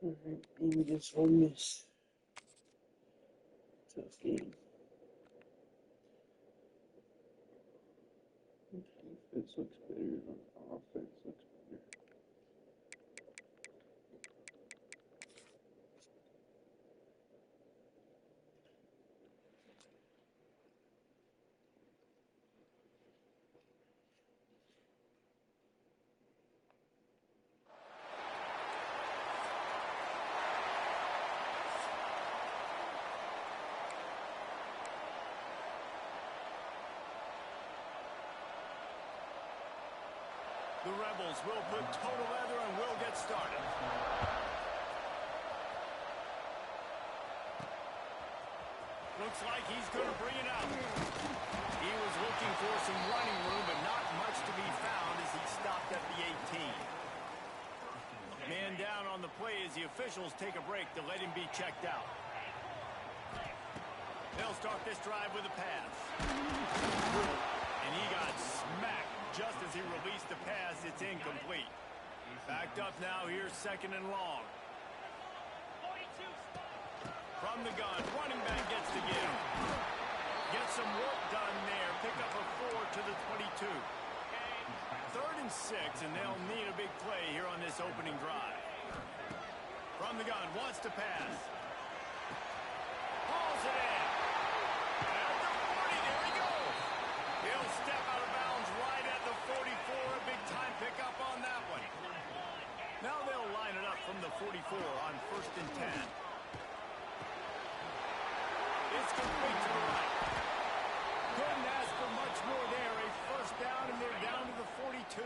Alright, game against Ole Miss. Tough game. Defense looks better than offense looks better. The Rebels will put total leather and will get started. Looks like he's going to bring it out. He was looking for some running room, but not much to be found as he stopped at the 18. Man down on the play as the officials take a break to let him be checked out. They'll start this drive with a pass. And he got smacked just as he released the pass. It's incomplete. Backed up now. Here's second and long. From the gun, running back gets to give. Gets some work done there. Pick up a 4 to the 22. 3rd and 6, and they'll need a big play here on this opening drive. From the gun, wants to pass. Hauls it in. At the 40, there he goes. He'll step out of bounds right at the 44. A big time pickup on that one. Now they'll line it up from the 44 on 1st and 10. It's complete to the right. Couldn't ask for much more there. A first down, and they're down to the 42.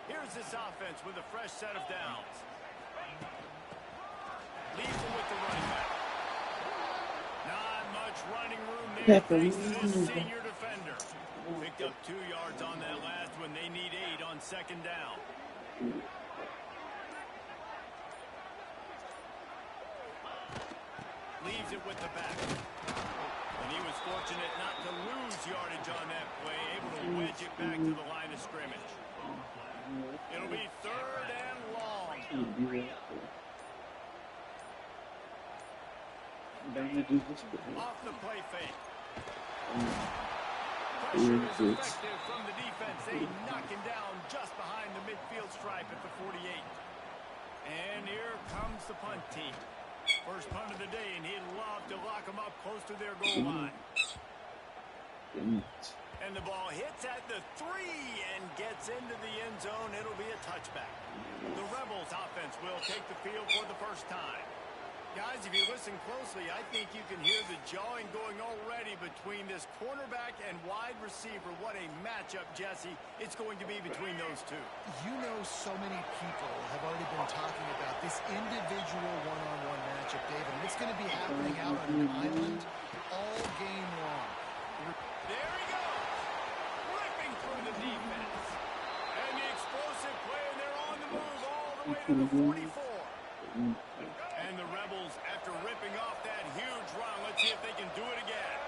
Here's this offense with a fresh set of downs. Leaves it with the running back. Not much running room there thanks to this senior defender. Picked up 2 yards on that last one. They need 8 on 2nd down. Leaves it with the back. And he was fortunate not to lose yardage on that play, able to wedge it back to the line of scrimmage. It'll be 3rd and long. Off the play fake. Pressure is effective from the defense. They knock him down just behind the midfield stripe at the 48. And here comes the punt team. First punt of the day, and he'd love to lock them up close to their goal line. And the ball hits at the 3 and gets into the end zone. It'll be a touchback. The Rebels offense will take the field for the first time. Guys, if you listen closely, I think you can hear the jawing going already between this cornerback and wide receiver. What a matchup, Jesse, it's going to be between those two. You know, so many people have already been talking about this individual one-on-one matchup, David, and it's going to be happening out on an island all game long. There he goes, ripping through the defense. And the explosive play, and they're on the move all the way to the 44. And the Rebels, after ripping off that huge run, let's see if they can do it again.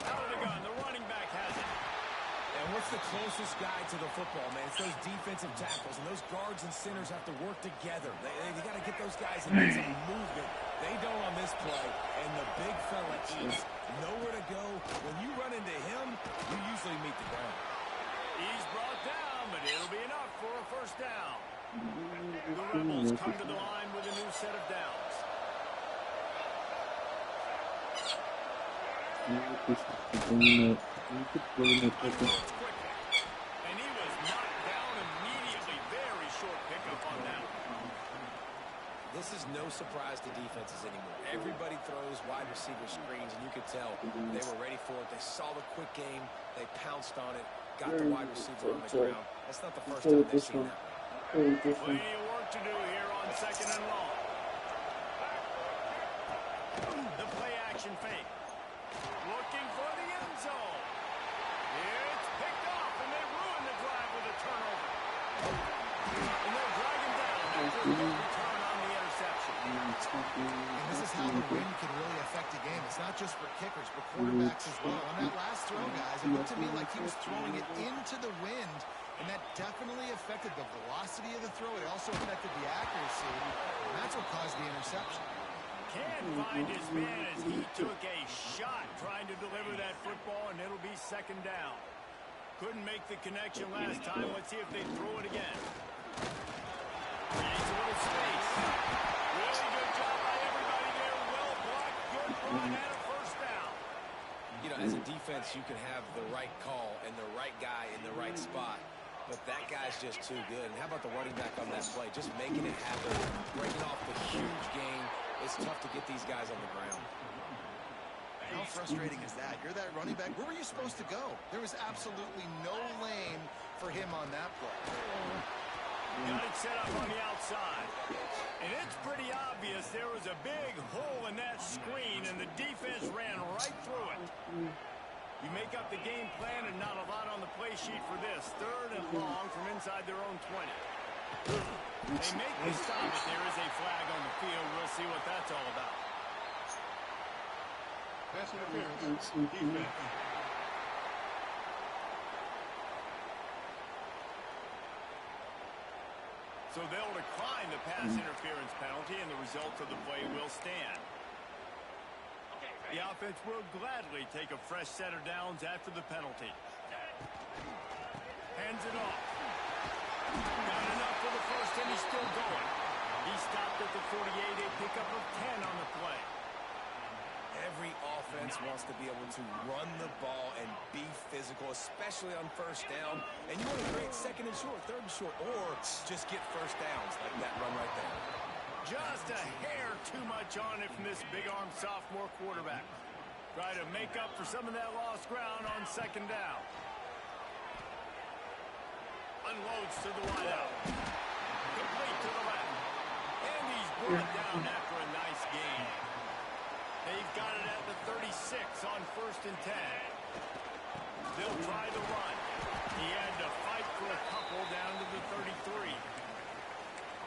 Out of the gun, the running back has it. And what's the closest guy to the football, man? It's those defensive tackles, and those guards and centers have to work together. They got to get those guys and get some movement. They don't on this play, and the big fella eats. Nowhere to go. When you run into him, you usually meet the ground. He's brought down, but it'll be enough for a first down. The Rebels come to the line with a new set of downs. And he was knocked down immediately. Very short pickup on that one. This is no surprise to defenses anymore. Everybody throws wide receiver screens, and you could tell they were ready for it. They saw the quick game. They pounced on it, got the wide receiver on the ground. That's not the first time they've seen that. Plenty of work to do here on 2nd and long. The play action fake. Looking for the end zone. It's picked off, and they ruin the drive with a turnover. And they'll drag him down after a good return on the interception. And this is how the wind can really affect a game. It's not just for kickers, but quarterbacks as well. On that last throw, guys, it looked to me like he was throwing it into the wind, And that definitely affected the velocity of the throw. It also affected the accuracy. And that's what caused the interception. Can't find his man as he took a shot trying to deliver that football, and it'll be second down. Couldn't make the connection last time. Let's see if they throw it again. Creates a little space. Really good job by everybody there. Well blocked, good run, and a first down. You know, as a defense, you can have the right call and the right guy in the right spot, but that guy's just too good. And how about the running back on that play? Just making it happen, breaking off the huge gain. It's tough to get these guys on the ground. How frustrating is that? You're that running back. Where were you supposed to go? There was absolutely no lane for him on that play. Got it set up on the outside. And it's pretty obvious there was a big hole in that screen, and the defense ran right through it. You make up the game plan and not a lot on the play sheet for this. Third and long from inside their own 20. They make the stop, but there is a flag on the field. We'll see what that's all about. Pass interference. Defense. So they'll decline the pass interference penalty, and the result of the play will stand. The offense will gladly take a fresh set of downs after the penalty. Hands it off. Got enough for the first, and he's still going. He stopped at the 48, a pickup of 10 on the play. Every offense wants to be able to run the ball and be physical, especially on first down. And you want to create second and short, third and short, or just get first downs like that run right there. Just a hair too much on it from this big-arm sophomore quarterback. Try to make up for some of that lost ground on second down. Unloads to the wideout. Complete to the left. And he's brought down after a nice gain. They've got it at the 36 on first and 10. They'll try the run. He had to fight for a couple down to the 33.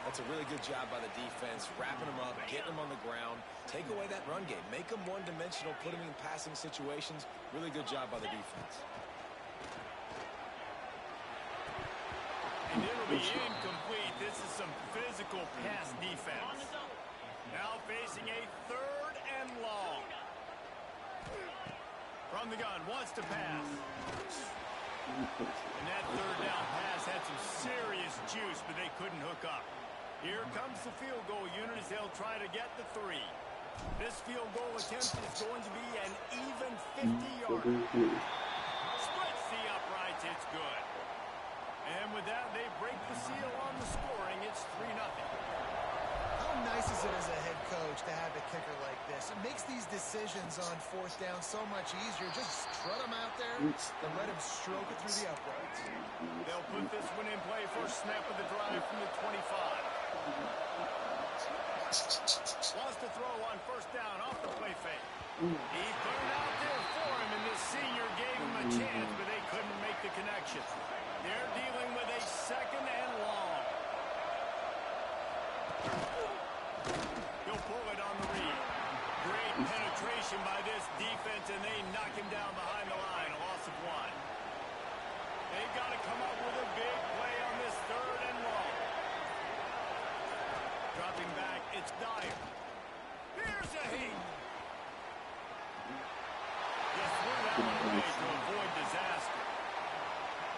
That's a really good job by the defense, wrapping them up, getting them on the ground, take away that run game, make them one-dimensional, put them in passing situations. Really good job by the defense. And it'll be incomplete. This is some physical pass defense. Now facing a third and long. From the gun, wants to pass. And that third down pass had some serious juice, but they couldn't hook up. Here comes the field goal unit as they'll try to get the 3. This field goal attempt is going to be an even 50-yarder. Splits the uprights, it's good. And with that, they break the seal on the scoring. It's 3-0. How nice is it as a head coach to have a kicker like this? It makes these decisions on fourth down so much easier. Just strut him out there and let him stroke it through the uprights. They'll put this one in play. First snap of the drive from the 25. Wants to throw on first down off the play fake. He put it out there for him, and this senior gave him a chance, but they couldn't make the connection. They're dealing with a second and long. He'll pull it on the read. Great penetration by this defense, and they knock him down behind the line. A loss of 1. They've got to come up with a big play on this third and long. Dropping back, it's Dyer. Here's a heat. Just threw that one away to avoid disaster.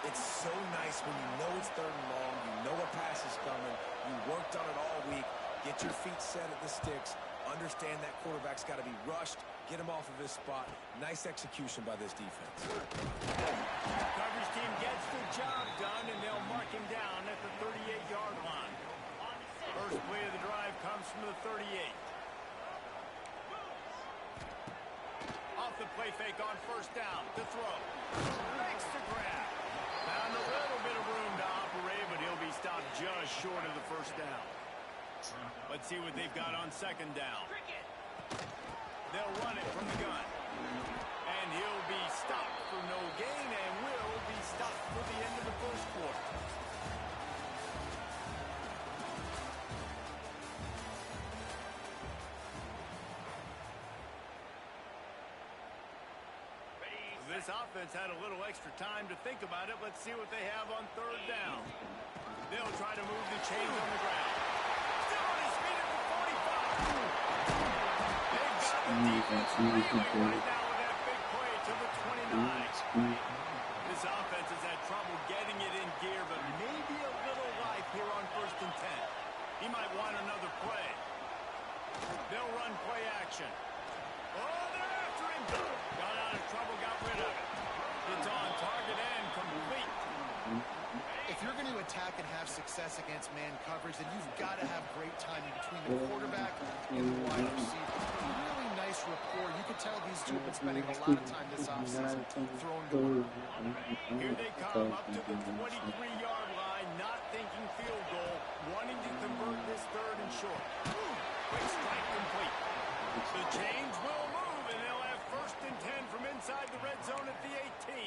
It's so nice when you know it's third and long, you know a pass is coming, you worked on it all week, get your feet set at the sticks, understand that quarterback's got to be rushed, get him off of his spot. Nice execution by this defense. Coverage team gets the job done, and they'll mark him down at the 38-yard line. First play of the drive comes from the 38. Off the play fake on first down to throw. Makes the grab. Found a little bit of room to operate, but he'll be stopped just short of the first down. Let's see what they've got on second down. They'll run it from the gun. And he'll be stopped for no gain and will be stopped for the end of the first quarter. this offense had a little extra time to think about it. Let's see what they have on third down. They'll try to move the chains on the ground. Still on his feet at the 45. They've got the defense reeling right now with that big play to the 29. This offense has had trouble getting it in gear, but maybe a little life here on 1st and 10. He might want another play. They'll run play action. Oh, they're after him. Got out of trouble, got rid of it. It's on target and complete. If you're going to attack and have success against man coverage, then you've got to have great timing between the quarterback and the wide receiver. Really nice rapport. You can tell these two have been spending a lot of time this offseason throwing to work. Here they come up to the 23-yard line, not thinking field goal, wanting to convert this 3rd and short. Quick strike complete. The chains will move, and they'll have 1st and 10 from inside the red zone at the 18.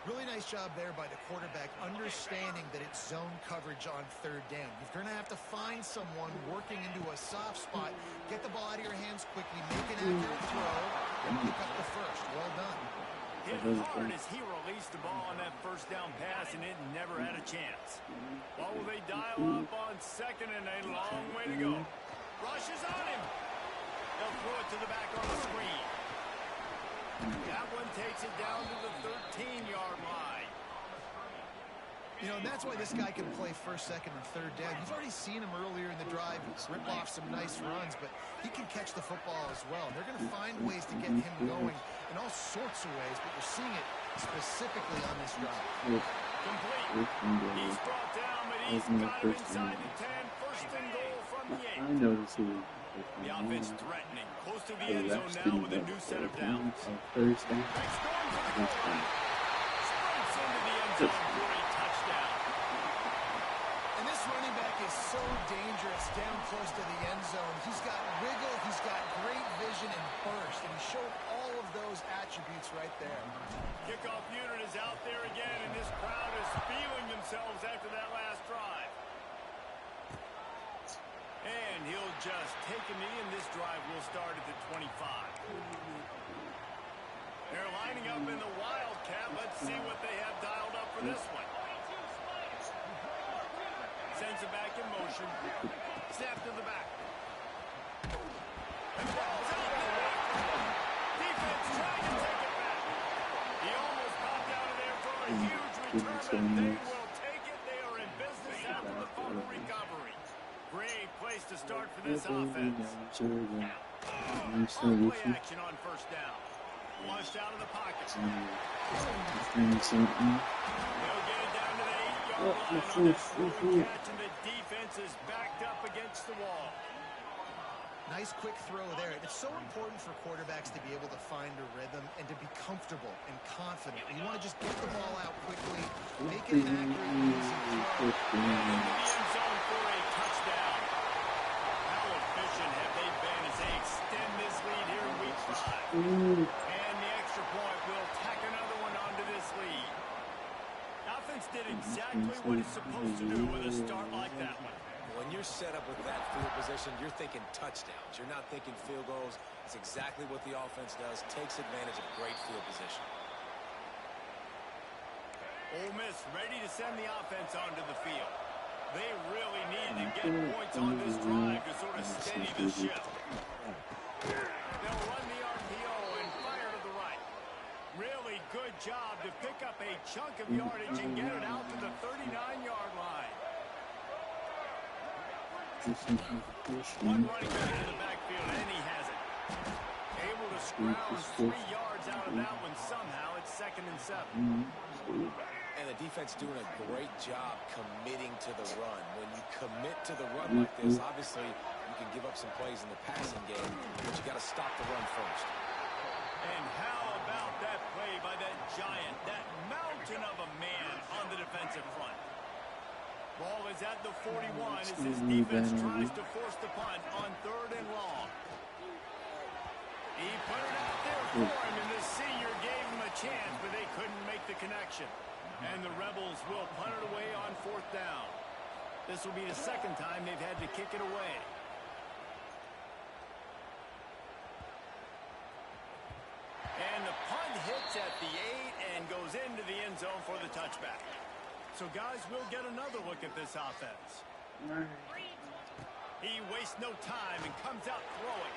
Really nice job there by the quarterback, understanding that it's zone coverage on 3rd down. You're going to have to find someone working into a soft spot, get the ball out of your hands quickly, make an accurate throw, and pick up the first. Well done. Hit hard as he released the ball on that 1st down pass, and it never had a chance. What will they dial up on 2nd, and a long way to go. Rush is on him. They'll throw it to the back on the screen. That one takes it down to the 13-yard line. You know, and that's why this guy can play 1st, 2nd, and 3rd down. You've already seen him earlier in the drive rip off some nice runs, but he can catch the football as well. And they're going to find ways to get him going in all sorts of ways, but you're seeing it specifically on this drive. Complete. He's brought down, but he's got him inside the 10. 1st and goal from the 8. I noticed it. The offense threatening. Close to the end zone now with a new set of downs. Thursday. Next going for the goal line. Sprints into the end zone for a touchdown. And this running back is so dangerous down close to the end zone. He's got wiggle, he's got great vision and burst, and he showed all of those attributes right there. Kickoff unit is out there again, and this crowd is feeling themselves after that last drive. And he'll just take a knee, and this drive will start at the 25. They're lining up in the Wildcat. Let's see what they have dialed up for this one. Sends it back in motion. Snap to the back. And ball's out there. Defense trying to take it back. He almost popped out of there for a huge return, and they will take it. They are in business after the fumble recovery. Great place to start for this offense. Play action on 1st down. Flushed out of the pocket. They'll get it down to the 8-yard line on this forward catch, and the defense is backed up against the wall. Nice quick throw there. It's so important for quarterbacks to be able to find a rhythm and to be comfortable and confident. You want to just get the ball out quickly, make it an accurate, easy throw, And into the end zone for a touchdown. How efficient have they been as they extend this lead here in week 5? And the extra point will tack another one onto this lead. Offense did exactly what it's supposed to do with a start like that one. When you're set up with that field position, you're thinking touchdowns. You're not thinking field goals. It's exactly what the offense does. Takes advantage of great field position. Ole Miss ready to send the offense onto the field. They really need to get points on this drive to sort of steady the ship. They'll run the RPO and fire to the right. Really good job to pick up a chunk of yardage and get it out to the 39-yard line. One running back in the backfield, and he has it. Able to scrounge 3 yards out of that one somehow. It's 2nd and 7. And the defense doing a great job committing to the run. When you commit to the run like this, obviously you can give up some plays in the passing game, but you got to stop the run first. And how about that play by that giant, that mountain of a man on the defensive front? Ball is at the 41 as this defense tries to force the punt on 3rd and long. He put it out there for him, and the senior gave him a chance, but they couldn't make the connection. And the Rebels will punt it away on 4th down. This will be the 2nd time they've had to kick it away. And the punt hit So, guys, we'll get another look at this offense. He wastes no time and comes out throwing.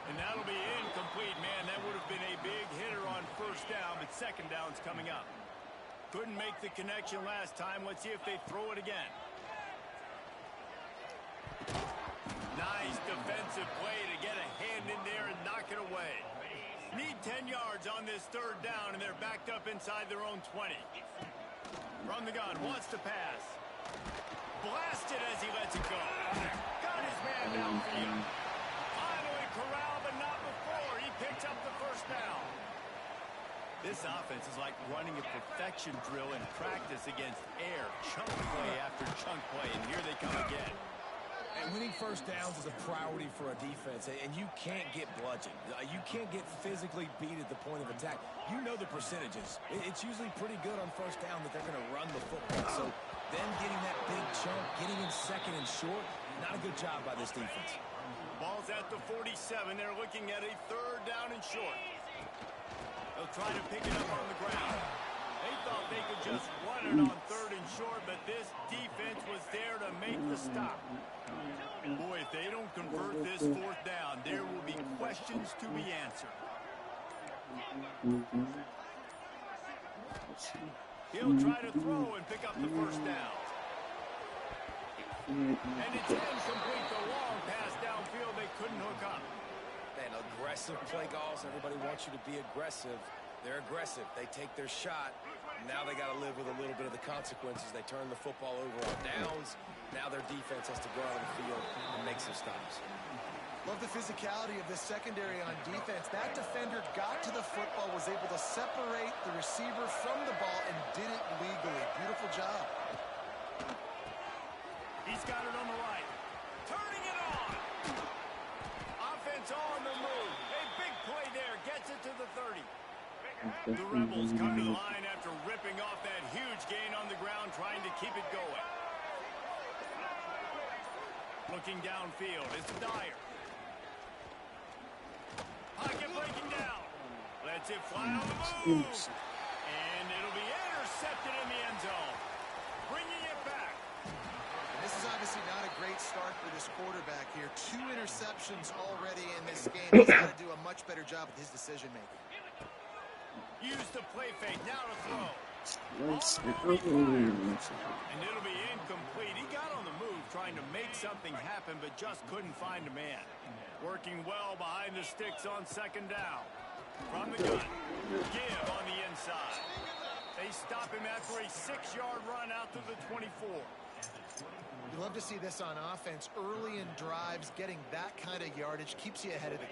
And that'll be incomplete, man. That would have been a big hitter on first down, but second down's coming up. Couldn't make the connection last time. Let's see if they throw it again. Nice defensive play to get a hand in there and knock it away. Need 10 yards on this third down, and they're backed up inside their own 20. From the gun, wants to pass. Blasted as he lets it go. Got his man downfield. Finally corralled, but not before. He picks up the first down. This offense is like running a perfection drill in practice against air. Chunk play after chunk play, and here they come again. And winning first downs is a priority for a defense, and you can't get bludgeoned. You can't get physically beat at the point of attack. You know the percentages. It's usually pretty good on first down that they're going to run the football. So them getting that big chunk, getting in second and short, not a good job by this defense. Ball's at the 47. They're looking at a third down and short. They'll try to pick it up on the ground. They thought they could just run it on third and short, but this defense was there to make the stop. Boy, if they don't convert this fourth down, there will be questions to be answered. He'll try to throw and pick up the first down. And it's incomplete. The long pass downfield, they couldn't hook up. Man, aggressive play calls. Everybody wants you to be aggressive. They're aggressive. They take their shot. Now they got to live with a little bit of the consequences. They turn the football over on downs. Now their defense has to go out on the field and make some stops. Love the physicality of this secondary on defense. That defender got to the football, was able to separate the receiver from the ball, and did it legally. Beautiful job. He's got it on the right. Turning it on. Offense on the move. A big play there. Gets it to the 30. The Rebels come to the line after ripping off that huge gain on the ground, trying to keep it going. Looking downfield, it's Dyer. Pocket breaking down. Lets it fly on the move. And it'll be intercepted in the end zone. Bringing it back. This is obviously not a great start for this quarterback here. 2 interceptions already in this game. He's got to do a much better job with his decision-making. Use the play fake, now to throw. And it'll be incomplete. He got on the move trying to make something happen, but just couldn't find a man. Working well behind the sticks on second down. From the gun, give on the inside. They stop him after a 6-yard run out to the 24. You love to see this on offense. Early in drives, getting that kind of yardage keeps you ahead of the...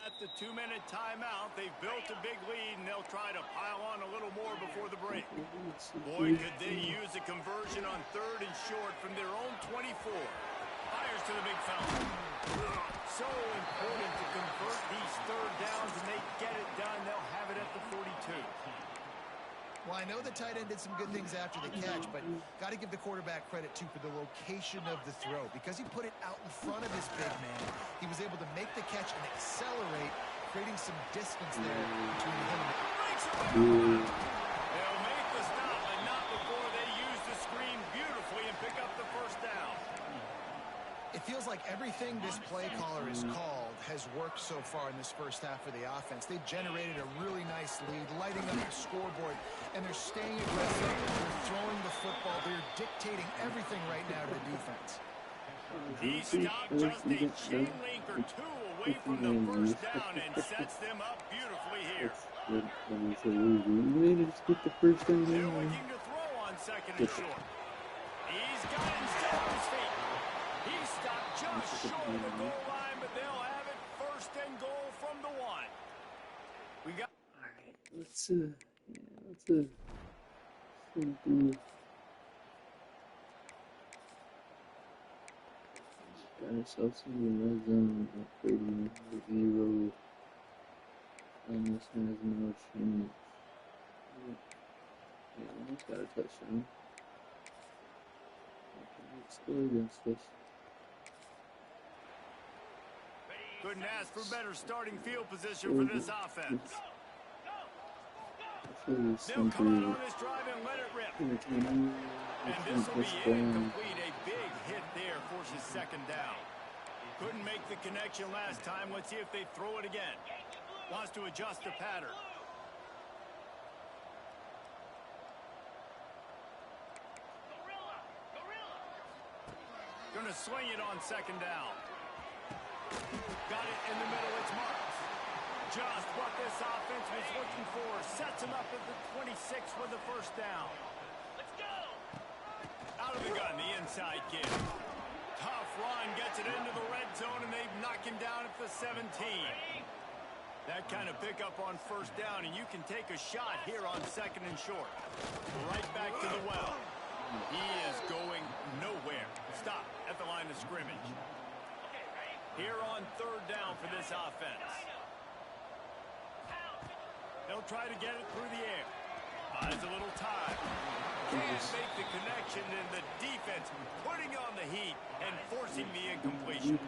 At the 2-minute timeout, they've built a big lead, and they'll try to pile on a little more before the break. Boy, could they use a conversion on third and short from their own 24. Fires to the big fountain. So important to convert these third downs, and they get it done. They'll have it at the 42. Well, I know the tight end did some good things after the catch, but got to give the quarterback credit, too, for the location of the throw. Because he put it out in front of his big man, he was able to make the catch and accelerate, creating some distance there between him and the... They'll make the stop, but not before they use the screen beautifully and pick up the first down. It feels like everything this play caller has called has worked so far in this first half for the offense. They've generated a really nice lead, lighting up the scoreboard, and they're staying aggressive. They're throwing the football. They're dictating everything right now to the defense. He stopped just a chain link or two away from the first down and sets them up beautifully here. That's when I said, we made it, just get the first down. They're looking to throw on second and short. He's got him still on his feet. He stopped just short of the goal line, but they'll have it first and goal from the 1. We got. All right, let's do. Got ourselves in the red zone, upgrading the 0. And this one has no change. Yeah, almost got a touchdown. It's still against us. Couldn't ask for better starting field position for this offense. They'll come out on this drive and let it rip. And this will be incomplete. A big hit there forces second down. Couldn't make the connection last time. Let's see if they throw it again. Wants to adjust the pattern. Going to swing it on second down. Got it in the middle. It's marked. Just what this offense was looking for. Sets him up at the 26 with the first down. Let's go. Out of the gun, the inside kick. Tough run, gets it into the red zone, and they knock him down at the 17. That kind of pickup on first down, and you can take a shot here on second and short. Right back to the well. He is going nowhere. Stop at the line of scrimmage. Here on third down for this offense. They'll try to get it through the air. Buys a little time. Can't make the connection, and the defense putting on the heat and forcing the incompletion.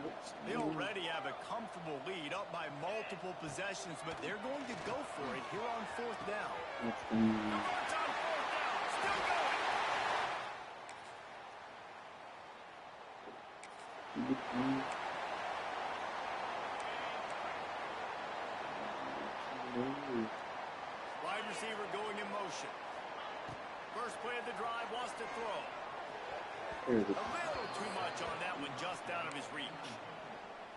They already have a comfortable lead up by multiple possessions, but they're going to go for it here on fourth down. Still going. Wide receiver going in motion. First play of the drive, wants to throw. A little too much on that one, just out of his reach.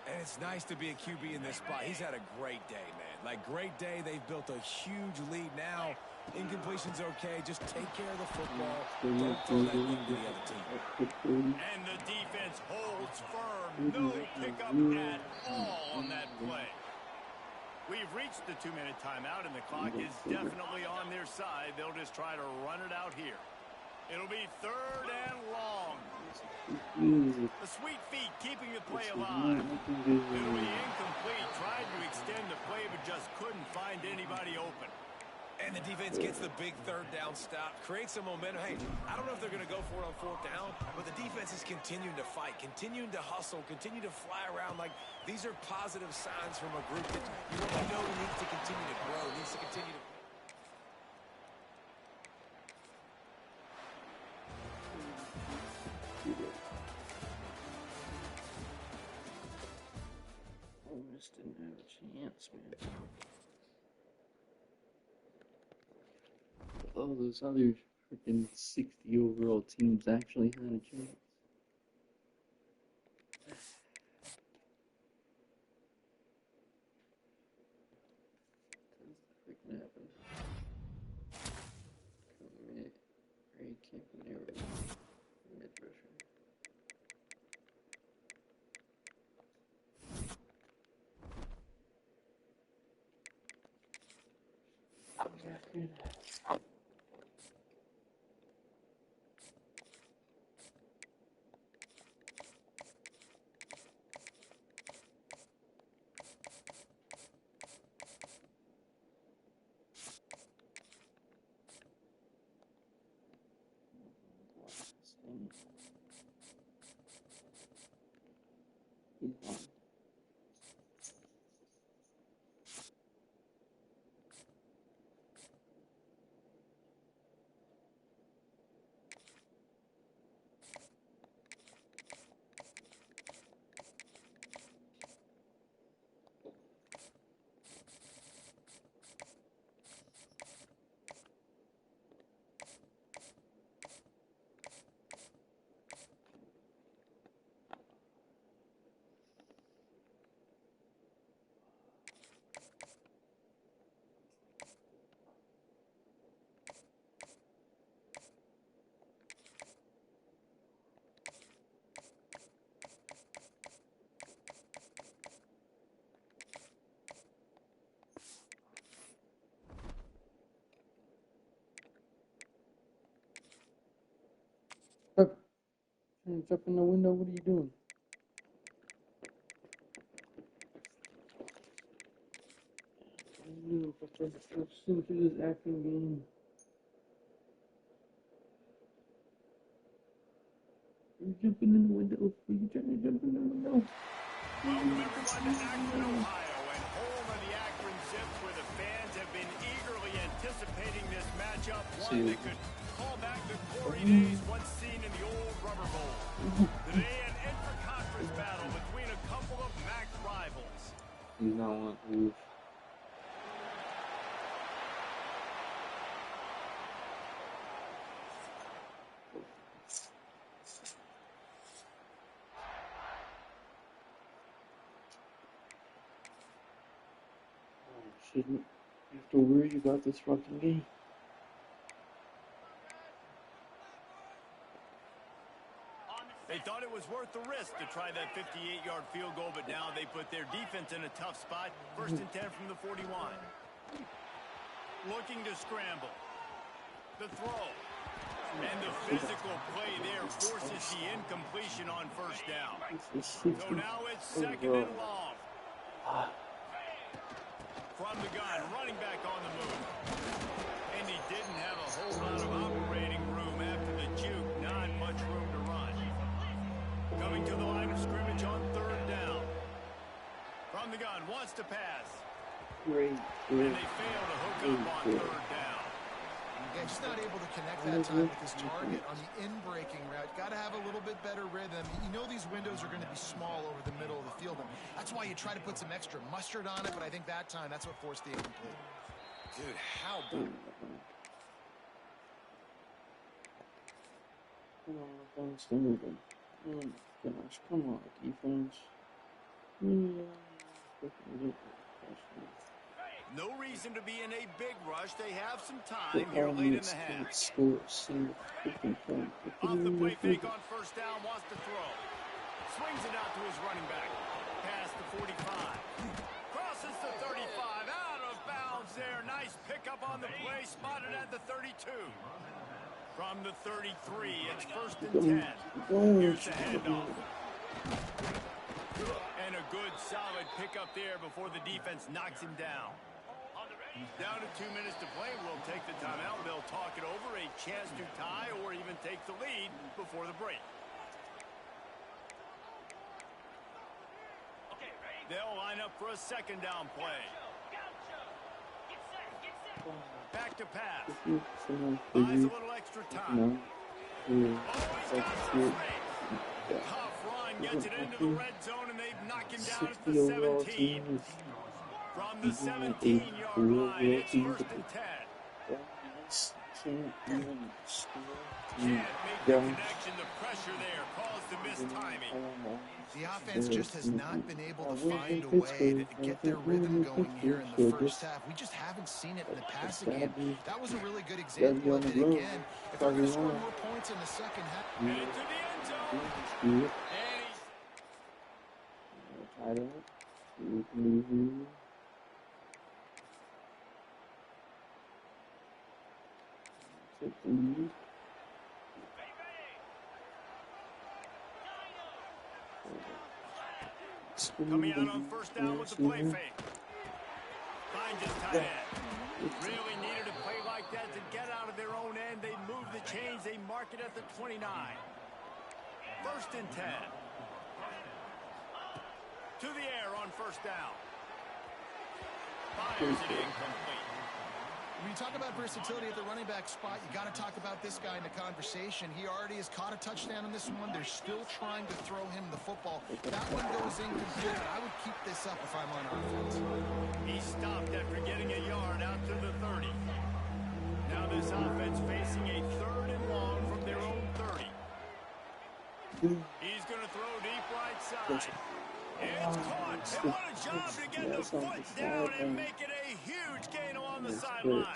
And it's nice to be a QB in this spot. He's had a great day, man. Like, great day. They've built a huge lead now. Incompletion's okay. Just take care of the football. Don't throw that one to the other team. And the defense holds firm. No pickup at all on that play. We've reached the 2-minute timeout, and the clock is definitely on their side. They'll just try to run it out here. It'll be third and long. The sweet feet keeping the play alive. It'll be incomplete. Tried to extend the play, but just couldn't find anybody open. And the defense gets the big third down stop, creates some momentum. Hey, I don't know if they're going to go for it on fourth down, but the defense is continuing to fight, continuing to hustle, continue to fly around. Like, these are positive signs from a group that you really know needs to continue to grow, needs to continue to... Almost didn't have a chance, man. All those other freaking 60 overall teams actually had a chance. What the freaking happened? Ray can't be near it. Mid rusher. He's on. Trying to jump in the window. What are you doing? Let's sing through this acting game. Are you jumping in the window? Are you trying to jump in the window? Welcome everyone to Akron, Ohio, and home of the Akron Zips, where the fans have been eagerly anticipating this matchup, one that could call back the glory days once seen in the old Rubber Bowl. Today, an intra-conference battle between a couple of MAC rivals. He's not one to lose. Shouldn't have to worry about this fucking game. They thought it was worth the risk to try that 58-yard field goal, but now they put their defense in a tough spot. 1st and 10 from the 41. Looking to scramble. The throw. And the physical play there forces the incompletion on 1st down. So now it's 2nd and long. From the gun, running back on the move. And he didn't have a whole lot of operating room after the juke. Not much room to run. Coming to the line of scrimmage on 3rd down. From the gun, wants to pass. Great. And they fail to hook up on 3rd down. Yeah, just not able to connect that time with his target on the in-breaking route. Got to have a little bit better rhythm. You know these windows are going to be small over the middle of the field, and that's why you try to put some extra mustard on it, but I think that time, that's what forced the incomplete. Dude, how about... Come on, offense, moving. Oh my gosh, come on, defense. No reason to be in a big rush. They have some time here late in the half. Off the play fake on 1st down, wants to throw. Swings it out to his running back. Past the 45. Crosses the 35. Out of bounds there. Nice pickup on the play. Spotted at the 32. From the 33, it's 1st and 10. Here's the handoff. And a good, solid pickup there before the defense knocks him down. Down to 2 minutes to play. We'll take the timeout. They'll talk it over. A chance to tie or even take the lead before the break. They'll line up for a 2nd down play. Back to pass. Buys a little extra time. Oh, he's got some strength. Tough run. Gets it into the red zone, and they've knocked him down at the 17. From the 17-yard line, it's 1st and 10. Can't even score. Can't make the connection. The pressure there caused the mistiming. The offense just has not been able to find a way to get their rhythm going here in the 1st half. We just haven't seen it in the passing game. That was a really good example of it again. If they're going to score more points in the 2nd half. And into the end zone. And he's... Coming out on 1st down with the play fake. Finds his tight end. Really needed a play like that to get out of their own end. They move the chains. They mark it at the 29. 1st and 10. To the air on 1st down. Fires it incomplete. When you talk about versatility at the running back spot, you got to talk about this guy in the conversation. He already has caught a touchdown in this one. They're still trying to throw him the football. That one goes incomplete. I would keep this up if I'm on offense. He stopped after getting a yard out to the 30. Now this offense facing a 3rd and long from their own 30. He's going to throw deep right side. It's caught. And what a job to get the foot down and make it a huge gain along the sideline.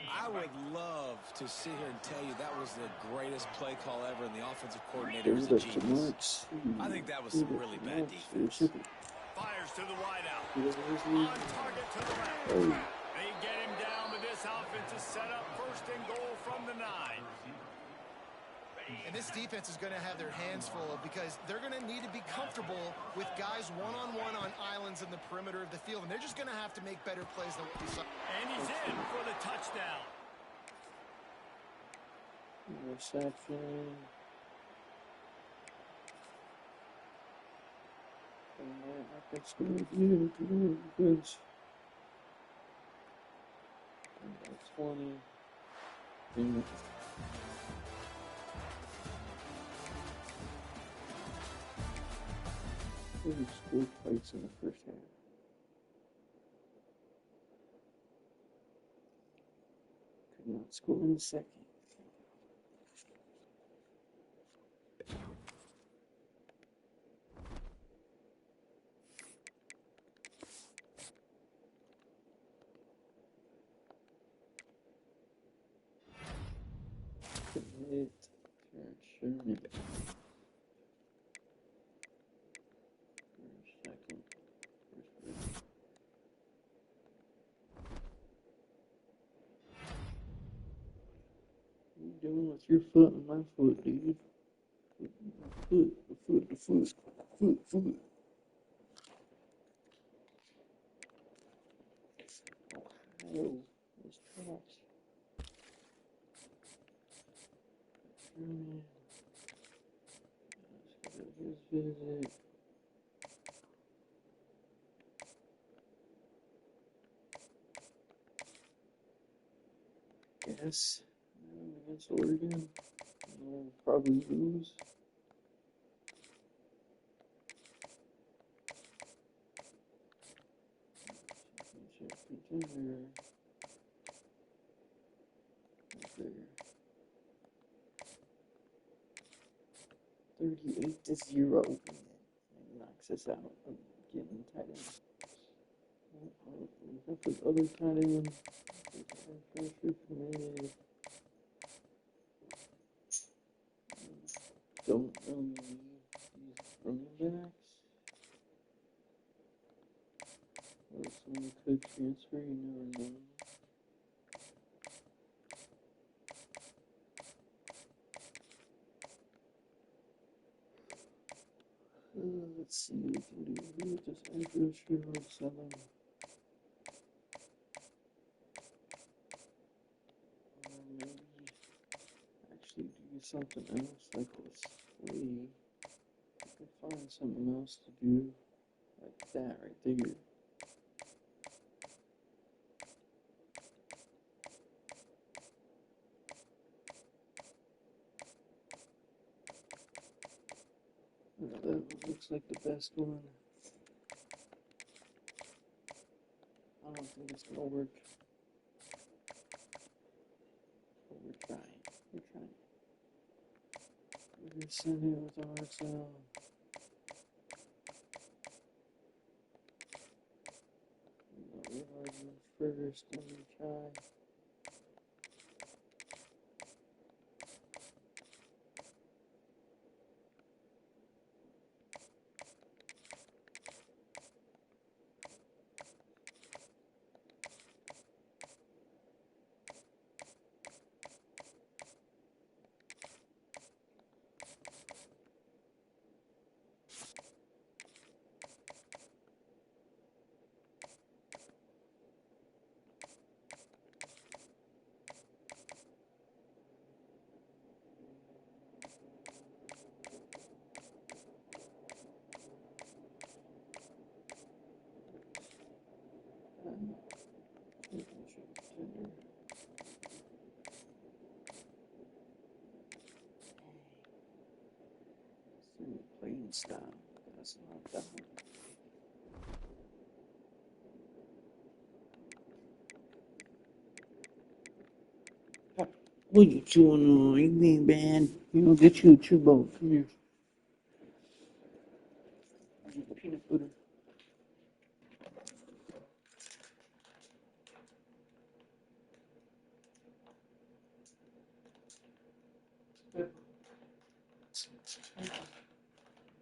I would love to sit here and tell you that was the greatest play call ever, and the offensive coordinator is a genius. I think that was some really bad defense. Fires to the wideout. On target to the left. They get him down, but this offense is set up 1st and goal from the 9. And this defense is going to have their hands full because they're going to need to be comfortable with guys one-on-one on islands in the perimeter of the field. And they're just going to have to make better plays than what we saw. And he's in for the touchdown. Reception. And I can score again. Good. 20. Damn it. We scored twice in the first half. Could not score in the second. Commit. Sherman. Second. What are you doing with your foot and my foot, dude? The foot. Ohio is trash. Sherman. Let's go to his visit. Yes. Against Oregon. We'll probably lose. Championship contender. Right there. 38-0. And knocks us out of getting tight end. Got this other tight end. Don't really need these running backs. Or someone could transfer, you never know. Let's see what we can do here with this edge rusher or 7. Maybe actually do something else like this. I can find something else to do like that right there. That looks like the best one. I don't think it's gonna work. But we're trying. We're gonna send it with RSL. First, and we try. Playing style. That's not that one. What you chewing on? You being bad? You know, get you a chew bowl. Come here. Peanut butter. Pepper.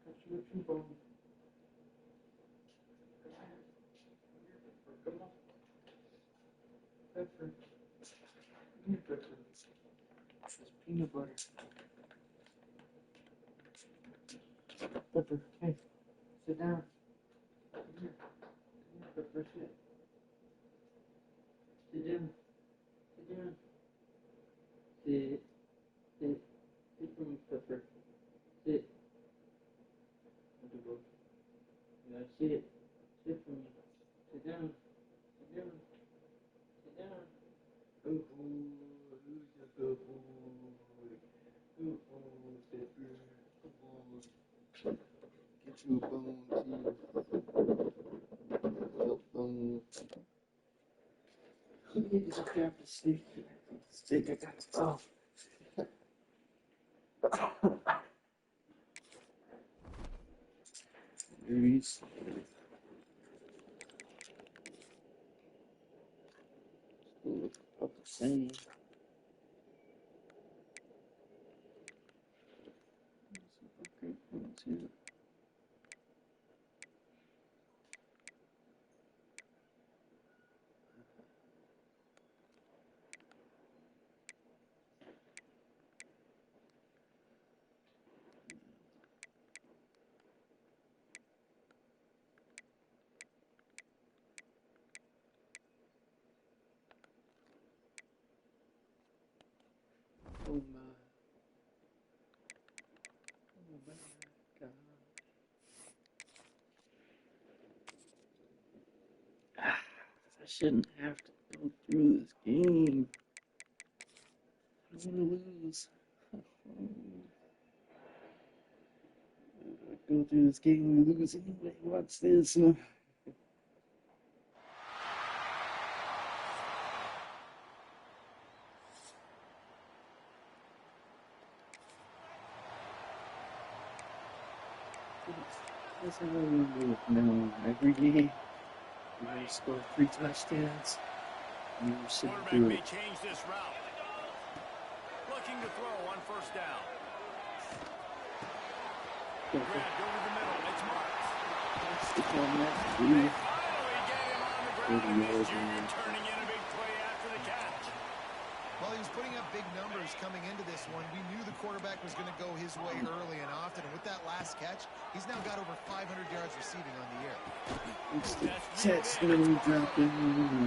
Got you a chew bowl. Come on. Pepper. Peanut butter. It's peanut butter. Pepper. Hey, sit down. Come here. Come here, Pepper. Sit. Sit down. Sit down. Sit. Sit. Sit for me, Pepper. Sit. Good boy. You gotta sit. Sit for me. Sit down. Sit down. Sit down. Good boy. Who's a good boy? Good boy, Pepper. Good boy. Get you a bone, too. Bone. You just grab the stick. Stick, I got it. Oh. These. Look about the same. Great ones here. Oh my. Oh my God. I shouldn't have to go through this game. I don't want to lose. I go through this game and lose anyway. Watch this. That's how we do it now. Every game, we're going to score 3 touchdowns. And we're sitting Quarterback through may it. change this route. Looking to throw on first down. Grabbed over the middle. It's marked. Stick on that. They finally get him on the ground, and this junior turning in a big play after the catch. Well, he was putting up big numbers coming into this one. We knew the quarterback was going to go his way early and often. And with that last catch, he's now got over 500 yards receiving on the year. That's really dropping.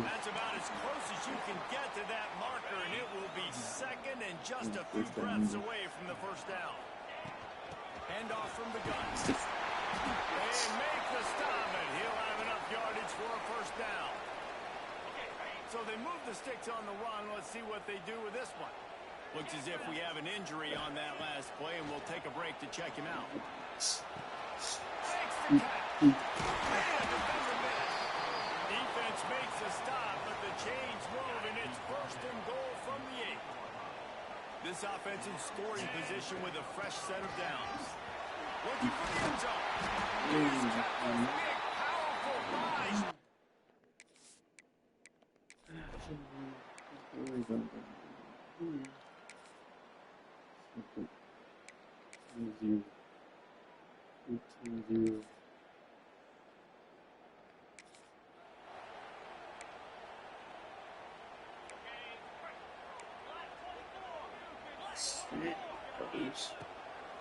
That's about as close as you can get to that marker, and it will be second and just a few breaths away from the first down. Handoff from the gun. They make the stop, and he'll have enough yardage for a first down. So they move the sticks on the run. Let's see what they do with this one. Looks as if we have an injury on that last play, and we'll take a break to check him out. Makes the catch. Defense makes a stop, but the chains move, and it's first and goal from the 8. This offense in scoring position with a fresh set of downs. Looking for the end zone. He's got a big, powerful ride.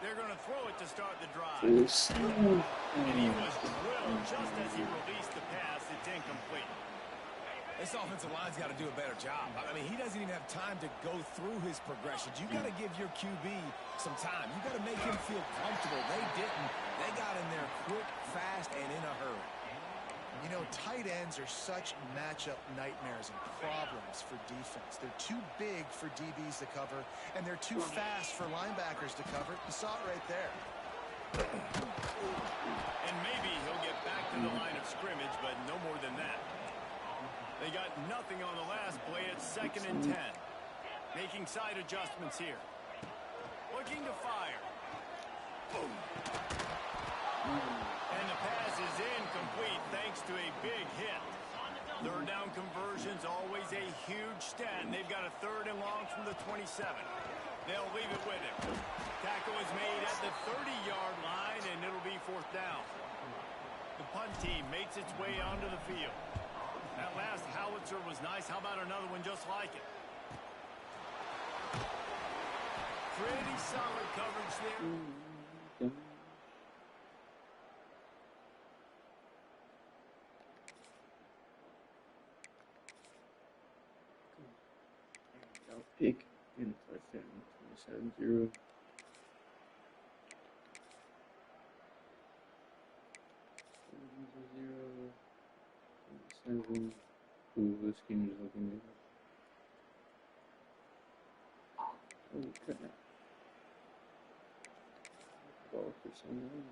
They're going to throw it to start the drive. And he was drilled just as he released the pass. It's incomplete. This offensive line's got to do a better job. I mean, he doesn't even have time to go through his progressions. You got to give your QB some time. You got to make him feel comfortable. They didn't. They got in there quick, fast, and in a hurry. You know, tight ends are such matchup nightmares and problems for defense. They're too big for DBs to cover, and they're too fast for linebackers to cover. You saw it right there. And maybe he'll get back to the line of scrimmage, but no more than that. They got nothing on the last play. It's 2nd and 10. Making side adjustments here. Looking to fire. Boom. And the pass is incomplete thanks to a big hit. Third down conversions, always a huge stat. And they've got a 3rd and long from the 27. They'll leave it with him. Tackle is made at the 30-yard line, and it'll be 4th down. The punt team makes its way onto the field. That last howitzer was nice. How about another one just like it? Pretty solid coverage there. pick and a touchdown. 27-0. 27. Ooh, this game is looking good. Oh, cut that. Ball for someone.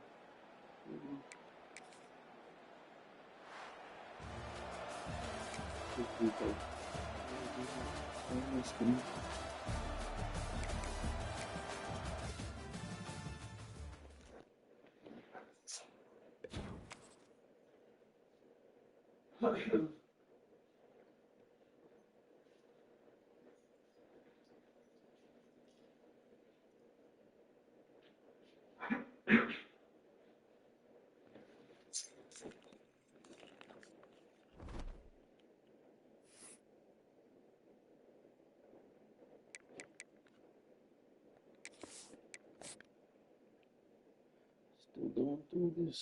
Still going through this.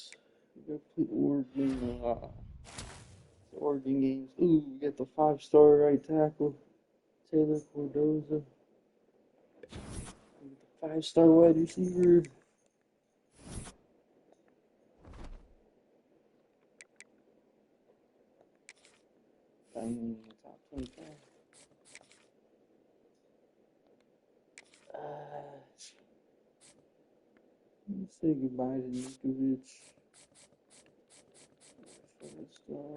We got to play Oregon games. Ooh, we got the 5-star right tackle, Taylor Cordoza. We got the 5-star wide receiver. I'm in the top 25. Let's say goodbye to Nikovic. 5-star.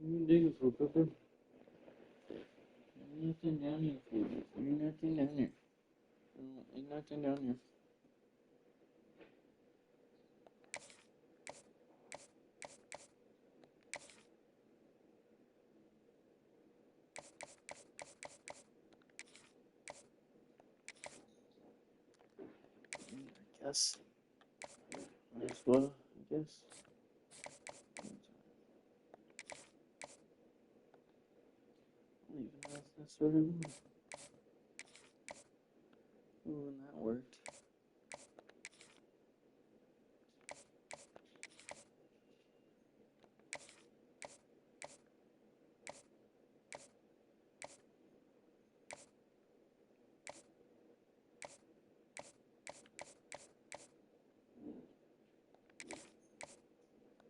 What are you digging for, Pepper? There's nothing down here for you. There's nothing down here. Ain't nothing down here. I guess. Might as well, I guess. I don't even know if that's what I want. Ooh, and that worked.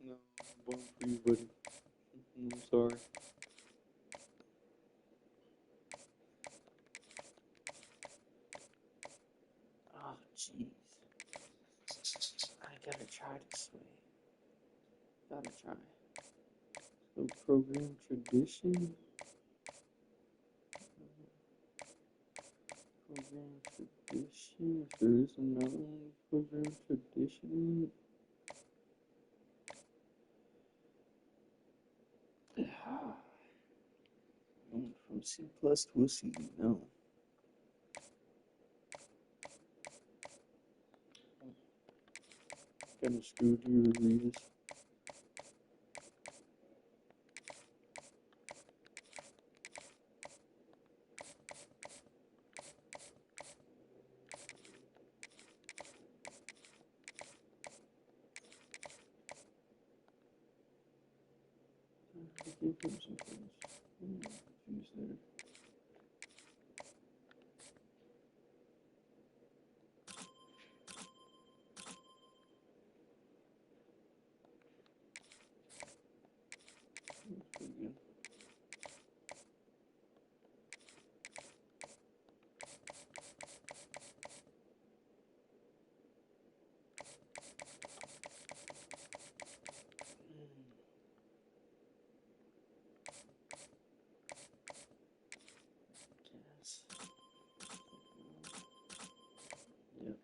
No, I'm going for you, buddy. I'm sorry. Oh, jeez. I gotta try this way. Gotta try. So, program tradition. Program tradition. If there is another one, program tradition. Going from C plus to a C. No. Gotta screw to read this. I did put some things. I'm confused there. That's pretty good. Yes. Yep.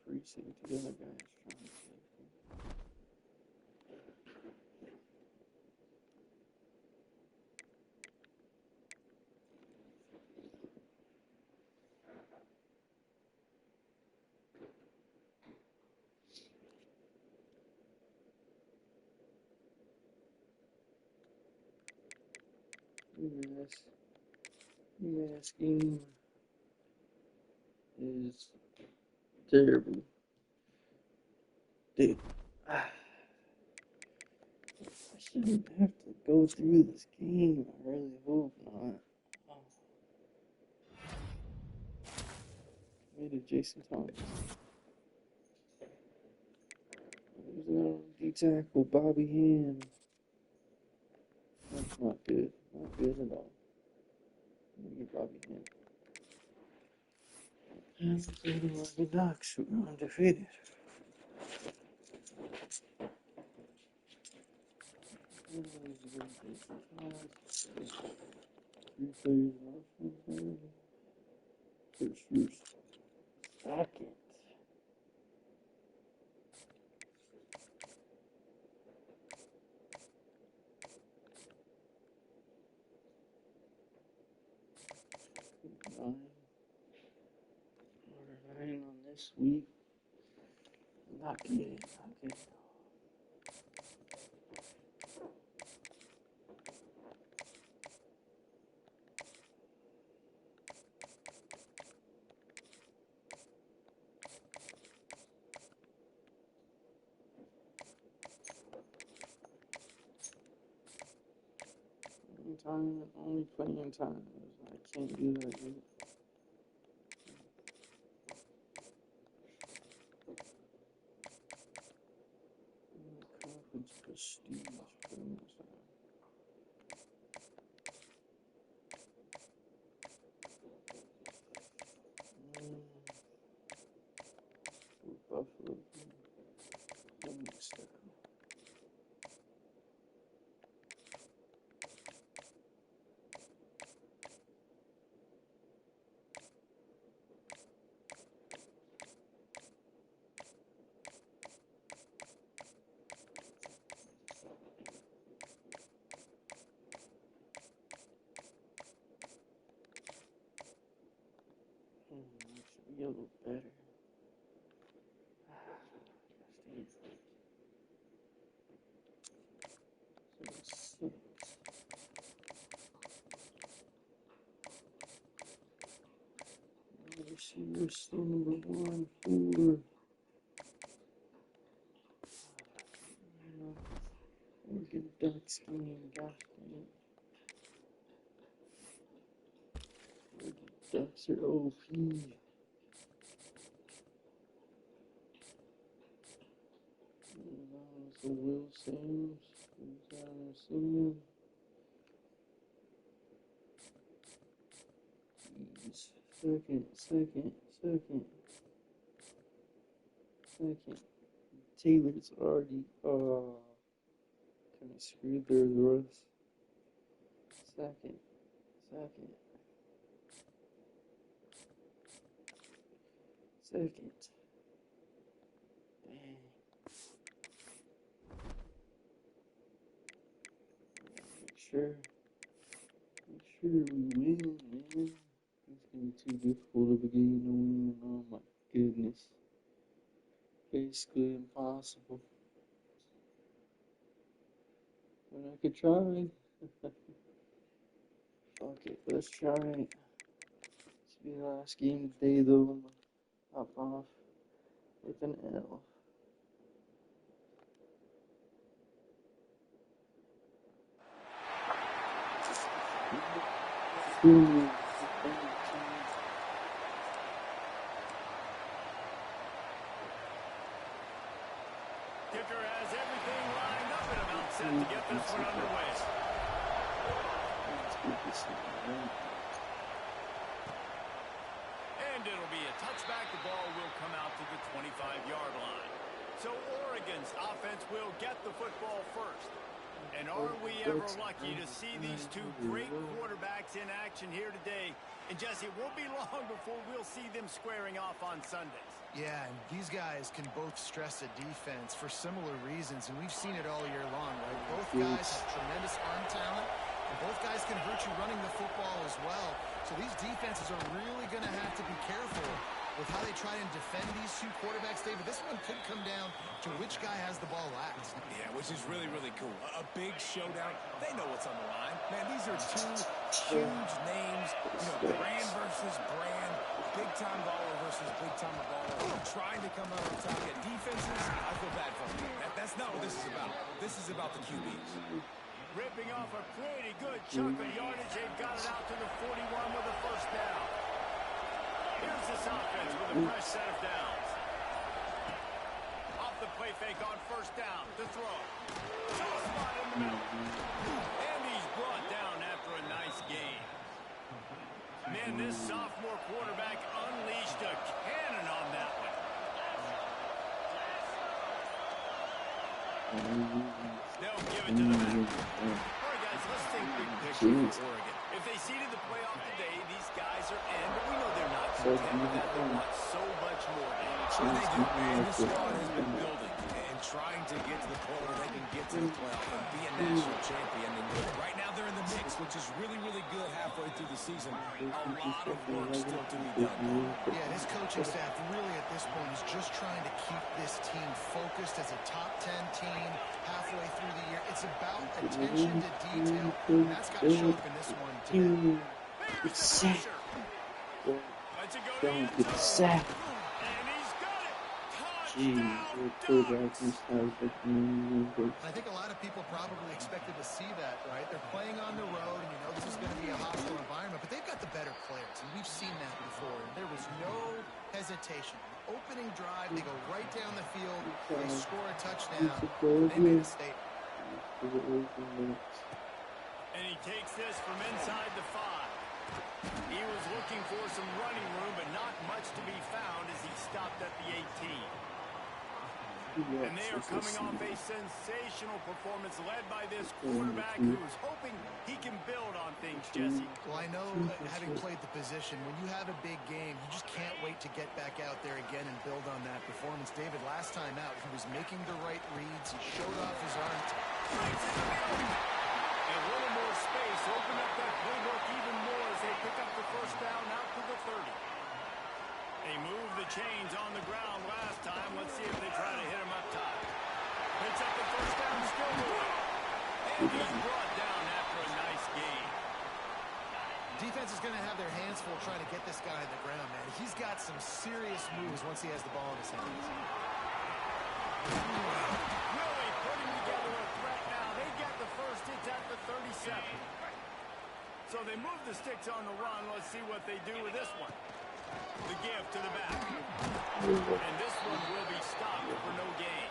Free safety. The other guy is trying to safety. UMass game is terrible. Dude, I shouldn't have to go through this game. I really hope not. Made it Jason Thomas. Losing out on D-tackle, Bobby Ham. That's not good. Not good at all. Look at Bobby Ham. And the Oregon Ducks were undefeated. First. Second. Nine on this week. Not good. Only playing time. I can't do that yet. Conference prestige. Buffalo. Should be a little better. Receiver still number 1 for Oregon Ducks game. Gosh dang it. Oregon Ducks are OP. So Will Sims. Second. Taylor's already kind of screwed their Russ. Second. Dang. Make sure we win, man. It's gonna be too difficult of a game to win. Oh my goodness. Basically impossible. But I could try. Fuck it, let's try it. This will be the last game of the day though. I'm gonna hop off with an L. Kicker has everything lined up and about set to get this one underway. And it'll be a touchback. The ball will come out to the 25-yard line. So Oregon's offense will get the football first. And are we ever lucky to see these two great quarterbacks in action here today? And Jesse, it won't be long before we'll see them squaring off on Sundays. Yeah, and these guys can both stress a defense for similar reasons, and we've seen it all year long, right? Both guys have tremendous arm talent, and both guys can hurt you running the football as well. So these defenses are really going to have to be careful with how they try and defend these two quarterbacks, David, this one could come down to which guy has the ball last. Yeah, which is really, really cool. A big showdown. They know what's on the line. Man, these are two huge names. You know, brand versus brand. Big-time baller versus big-time baller. Trying to come out on top. Yet defenses, I feel bad for them. That's not what this is about. This is about the QBs. Ripping off a pretty good chunk of yardage. They've got it out to the 41 with a first down. Here's this offense with a fresh set of downs. Off the play fake on first down. To throw. Toss spot in the middle. And he's brought down after a nice gain. Man, this sophomore quarterback unleashed a cannon on that one. They'll give it to the back. All right, guys, let's think big picture for Oregon. If they seeded the playoff today, these guys are in, but we know they're not content with that. They want so much more. Sure they do, man. This squad has been building and trying to get to the point where they can get to the playoff and be a national champion. And right now they're in the mix, which is really, really good halfway through the season. A lot of work still to be done. Yeah, this coaching staff really at this point is just trying to keep this team focused as a top 10 team halfway through the year. It's about attention to detail, and that's got to show up in this one today. It's sack. Don't get sacked. I think a lot of people probably expected to see that, right? They're playing on the road, and you know this is going to be a hostile environment, but they've got the better players, and we've seen that before. And there was no hesitation. Opening drive, they go right down the field, they score a touchdown, they made a statement. And he takes this from inside the 5. He was looking for some running room, but not much to be found as he stopped at the 18. And they are coming off a sensational performance led by this quarterback who's hoping he can build on things, Jesse. Well, I know, having played the position, when you have a big game, you just can't wait to get back out there again and build on that performance. David, last time out, he was making the right reads. He showed off his arm. A little more space, open up that playbook even more as they pick up the first down out to the 30. They moved the chains on the ground last time. Let's see if they try to hit him up top. Picks up the first down, still moving. And he's brought down after a nice gain. Defense is going to have their hands full trying to get this guy on the ground, man. He's got some serious moves once he has the ball in his hands. Really putting together a threat now. They get the first. It's at the 37. So they move the sticks on the run. Let's see what they do with this one. The give to the back. And this one will be stopped for no gain.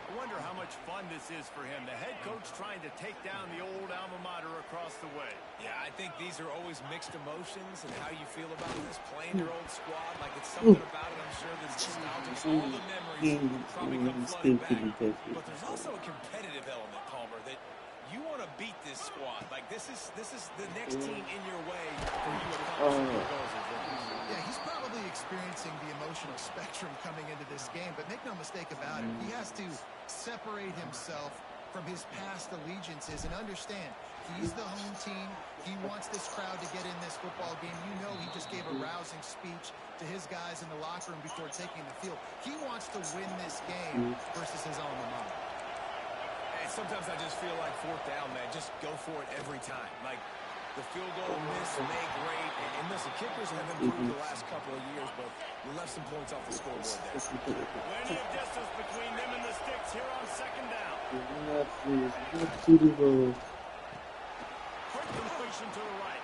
I wonder how much fun this is for him. The head coach trying to take down the old alma mater across the way. Yeah, I think these are always mixed emotions and how you feel about this, playing your old squad. Like, it's something about it, I'm sure, that's nostalgic. All the memories probably come flooding back. But there's also a competitive element, Palmer, that you want to beat this squad. Like, this is the next team in your way for you to accomplish your goals. Yeah, he's probably experiencing the emotional spectrum coming into this game, but make no mistake about it, he has to separate himself from his past allegiances and understand he's the home team. He wants this crowd to get in this football game. You know he just gave a rousing speech to his guys in the locker room before taking the field. He wants to win this game versus his alma mater. And sometimes I just feel like fourth down, man. Just go for it every time. Like, the field goal miss, make great. And listen, kickers have improved the last couple of years, but we left some points off the scoreboard there. Plenty of distance between them and the sticks here on second down. Quick completion to the right.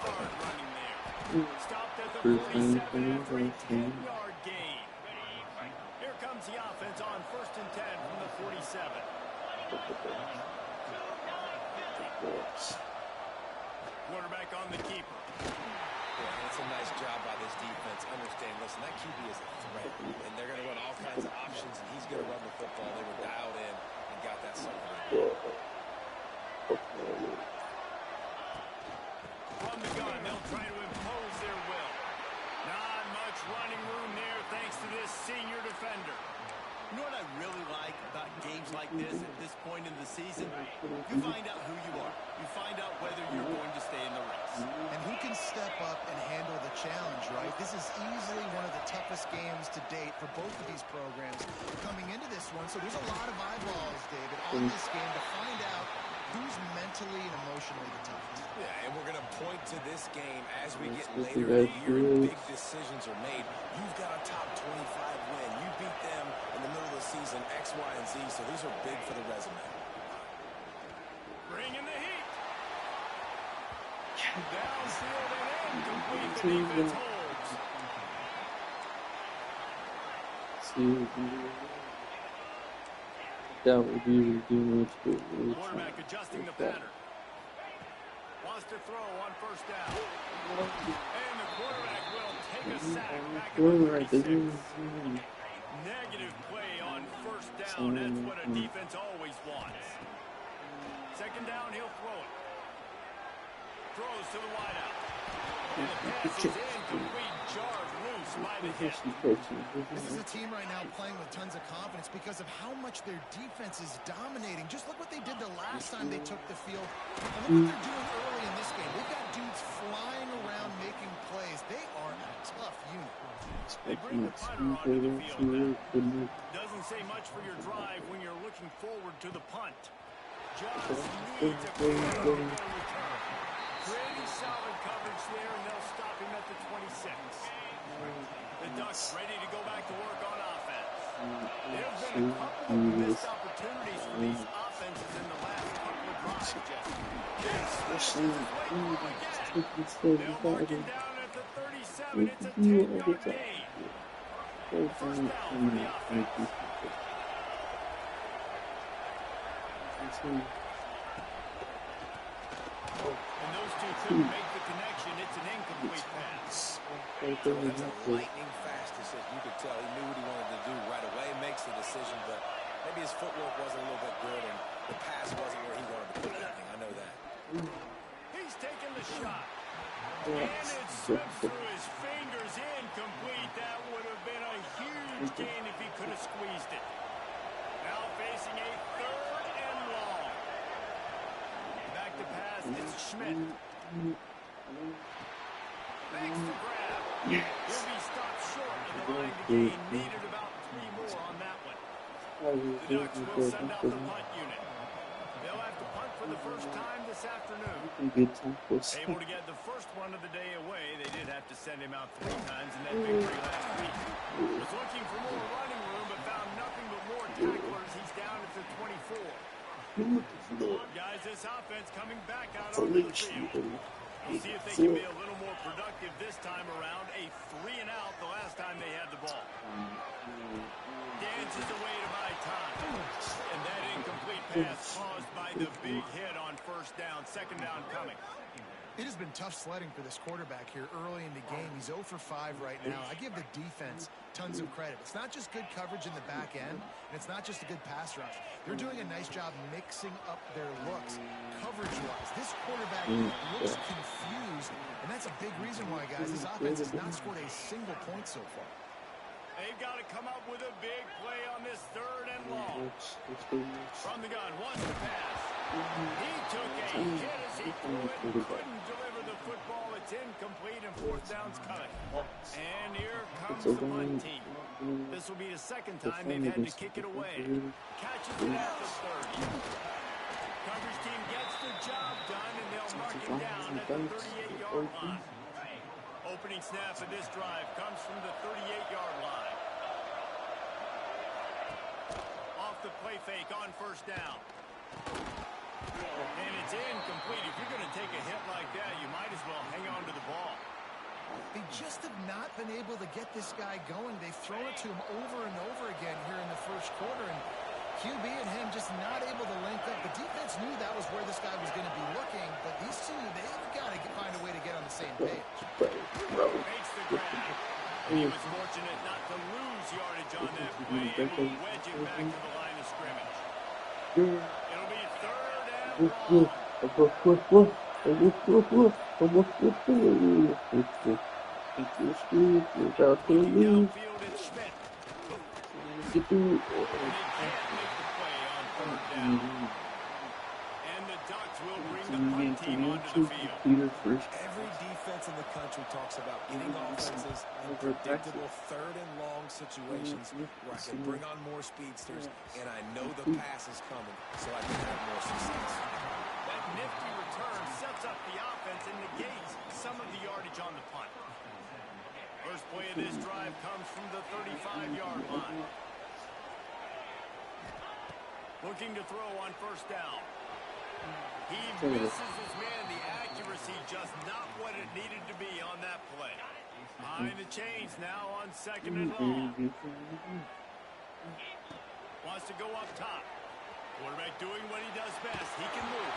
Hard running there. Stopped at the 47 after a 10-yard gain. Here comes the offense on 1st and 10 from the 47. Quarterback on the keeper. Yeah, that's a nice job by this defense. Understand, listen, that QB is a threat, and they're going to run all kinds of options, and he's going to run the football. They were dialed in and got that sucker. From the gun, they'll try to impose their will. Not much running room there thanks to this senior defender. You know what I really like about games like this at this point in the season? You find out who you are. You find out whether you're going to stay in the race. And who can step up and handle the challenge, right? right? This is easily one of the toughest games to date for both of these programs coming into this one. So there's a lot of eyeballs, David, on this game to find out who's mentally and emotionally the toughest. Yeah, and we're going to point to this game as we get later in the year and big decisions are made. You've got a top 25 win. You beat them in the middle of the season, X, Y, and Z, so these are big for the resume. Bring in the heat. Downfield and incomplete. The defense holds. That would be doing it. Quarterback adjusting the pattern. Wants to throw on first down. And the quarterback will take a sack back at the 36. Negative play on first down. That's what a defense always wants. Second down, he'll throw it. Throws to the wideout. And the pass is incomplete. Jarred loose by the hit. This is a team right now playing with tons of confidence because of how much their defense is dominating. Just look what they did the last time they took the field. And look what they're doing early in this game. They've got dudes flying around making plays. They are a tough unit. They bring the punter onto the field now. Doesn't say much for your drive when you're looking forward to the punt. Just needs a quick return. Pretty solid coverage there, and they'll stop him at the 26. The Ducks ready to go back to work on offense. There have been a couple of missed opportunities for these offenses in the last couple of drives, Jeff. They'll mark it down at the 37. It's a 10-yard gain. First down for the offense. And those two couldn't make the connection. It's an incomplete pass. That's a lightning fast decision. You could tell he knew what he wanted to do right away. Makes the decision, but maybe his footwork wasn't a little bit good, and the pass wasn't where he wanted to put anything. I know that. He's taking the shot. And it slips through his fingers. Incomplete. That would have been a huge gain if he could have squeezed it. Now facing a third and long. Back to pass. It's Schmidt. Makes the grab. He'll be stopped short of the line to gain. Needed about 3 more on that one. The Ducks will send out the punt unit. They'll have to punt for the first time this afternoon. Able to get the first one of the day away. They did have to send him out 3 times in that victory last week. Was looking for more running room, but found nothing but more tacklers. He's down at the 24. Guys, this offense coming back out onto the field. We'll see if they can be a little more productive this time around. A 3 and out the last time they had the ball. Dances away to buy time. And that incomplete pass caused by the big hit on first down. Second down coming. It has been tough sledding for this quarterback here early in the game. He's 0 for 5 right now. I give the defense tons of credit. It's not just good coverage in the back end, and it's not just a good pass rush. They're doing a nice job mixing up their looks coverage-wise. This quarterback looks confused, and that's a big reason why, guys, this offense has not scored a single point so far. They've got to come up with a big play on this third and long. From the gun, wants to pass. He took a hit as he threw it and couldn't deliver the football. It's incomplete and fourth down's coming. And here comes the punt team. This will be the second time they've had to kick it away. Catches it at the 30. Coverage team gets the job done, and they'll mark it down at the 38-yard line. Opening snap of this drive comes from the 38-yard line. Off the play fake on first down. And it's incomplete. If you're going to take a hit like that, you might as well hang on to the ball. They just have not been able to get this guy going. They've thrown it to him over and over again here in the first quarter, and QB and him just not able to link up. The defense knew that was where this guy was going to be looking, but these two, they've got to find a way to get on the same page. Makes the grab. He was fortunate not to lose yardage on that play, able to wedge it back to the line of scrimmage. It'll be third and long. Downfield, it's Schmidt. He can't make the play on third down. And the Ducks will bring bring the punt team onto the field. Every defense in the country talks about getting offenses in predictable third and long situations where I can bring on more speedsters and I know the pass is coming so I can have more success. That nifty return sets up the offense and negates some of the yardage on the punt. First play of this drive comes from the 35-yard line. Looking to throw on first down. He misses his man. The accuracy just not what it needed to be on that play. Behind the chains now on second and long. Wants to go up top. Quarterback doing what he does best. He can move.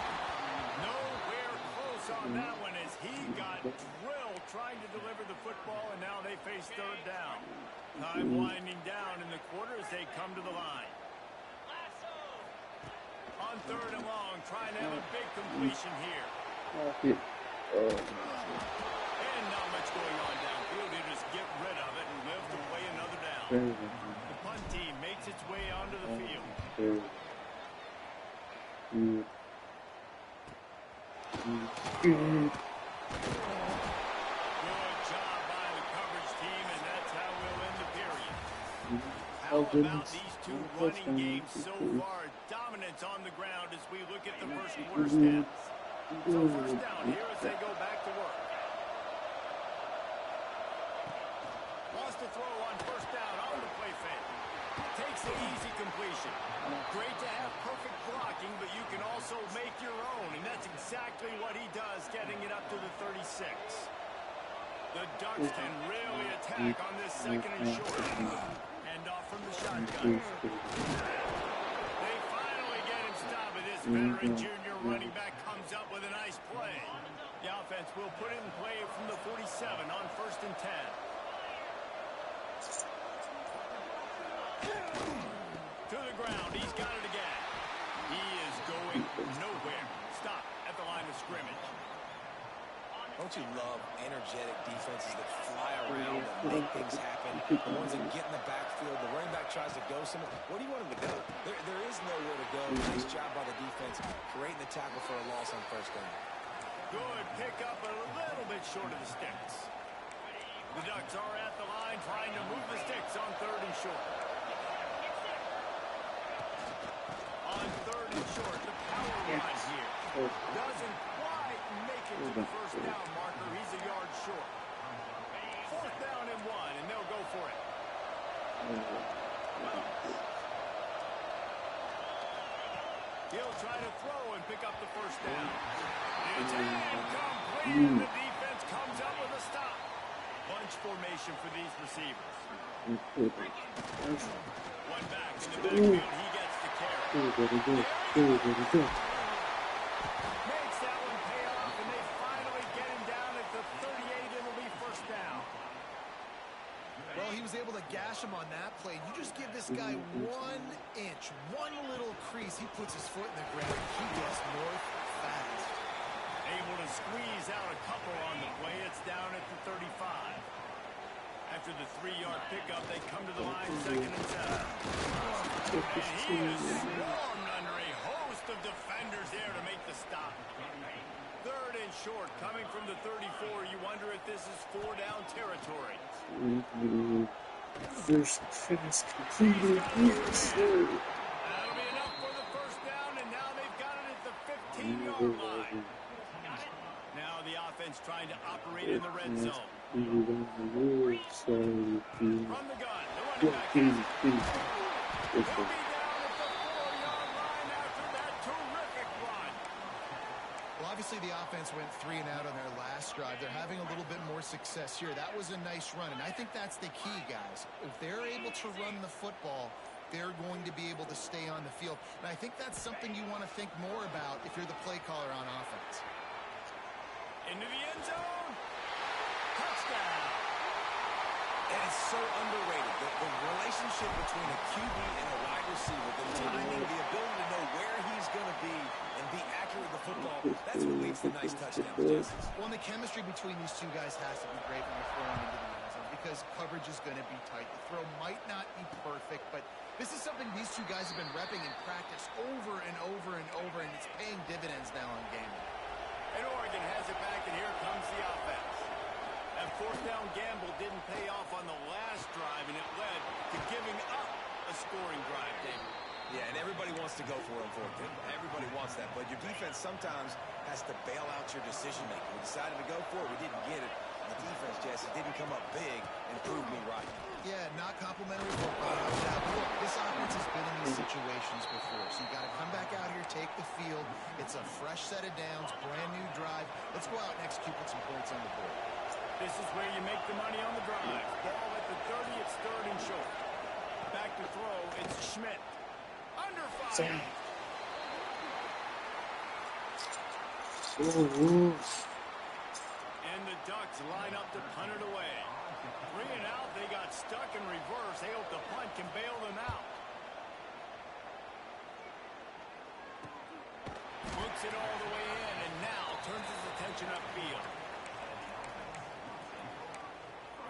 Nowhere close on that one as he got drilled trying to deliver the football, and now they face third down. Time winding down in the quarter as they come to the line. On third and long, trying to have a big completion here. And not much going on downfield. They just get rid of it and live to play another down. The punt team makes its way onto the field. Good job by the coverage team, and that's how we'll end the period. How about these two running games so far? Dominance on the ground as we look at the first quarter stats. So first down here as they go back to work. Wants to throw on first down on the play fake. Takes the easy completion. Great to have perfect blocking, but you can also make your own, and that's exactly what he does, getting it up to the 36. The Ducks can really attack on this second and short. Hand off from the shotgun. They finally get him stopped, but this veteran junior running back comes up with a nice play. The offense will put it in play from the 47 on first and 10. To the ground, he's got it again. He is going nowhere. Stop at the line of scrimmage. Don't you love energetic defenses that fly around and make things happen? The ones that get in the backfield, the running back tries to go somewhere. Where do you want him to go? There is nowhere to go. Nice job by the defense, creating the tackle for a loss on first down. Good pick up, a little bit short of the sticks. The Ducks are at the line trying to move the sticks on third and short. On third and short, the power line here. Doesn't quite make it to the first down marker. He's a yard short. Fourth down and 1, and they'll go for it. He'll try to throw and pick up the first down. It's incomplete, and the defense comes up with a stop. Bunch formation for these receivers. One back in the backfield. He gets the carry. Makes that one pay off, and they finally get him down at the 38. It'll be first down. Well, he was able to gash him on that play. You just give this guy 1 inch, one little crease. He puts his foot in the ground. He gets north fast. Able to squeeze out a couple on the play. It's down at the 35. After the 3-yard pickup, they come to the line, second and 7. And he is swarmed under a host of defenders there to make the stop. Third and short, coming from the 34. You wonder if this is 4-down territory. First pass completed. Yes, sir. That'll be enough for the first down, and now they've got it at the 15-yard line. Now the offense trying to operate in the red zone. From the gun, the running back. He'll be down at the 4-yard line after that terrific run. Well, obviously the offense went 3 and out on their last drive. They're having a little bit more success here. That was a nice run, and I think that's the key, guys. If they're able to run the football, they're going to be able to stay on the field. And I think that's something you want to think more about if you're the play caller on offense. Into the end zone. Touchdown. And it's so underrated. The relationship between a QB and a wide receiver, the timing, the ability to know where he's going to be and be accurate with the football, that's what leads to nice touchdowns, Jesse. Well, and the chemistry between these two guys has to be great when they're throwing into the end zone because coverage is going to be tight. The throw might not be perfect, but this is something these two guys have been repping in practice over and over and over, and it's paying dividends now on game day. And Oregon has it back, and here comes the offense. That fourth down gamble didn't pay off on the last drive, and it led to giving up a scoring drive, David. Yeah, and everybody wants to go for it, Everybody wants that, but your defense sometimes has to bail out your decision-making. We decided to go for it. We didn't get it. The defense, Jesse, didn't come up big and prove me right. Yeah, not complimentary football. Look, this offense has been in these situations before, so you got to come back out here, take the field. It's a fresh set of downs, brand new drive. Let's go out and execute with some points on the board. This is where you make the money on the drive. Ball at the 30, it's third and short. Back to throw, it's Schmidt. Under fire. And the Ducks line up to punt it away. 3 and out, they got stuck in reverse. They hope the punt can bail them out. Looks it all the way in, and now turns his attention upfield.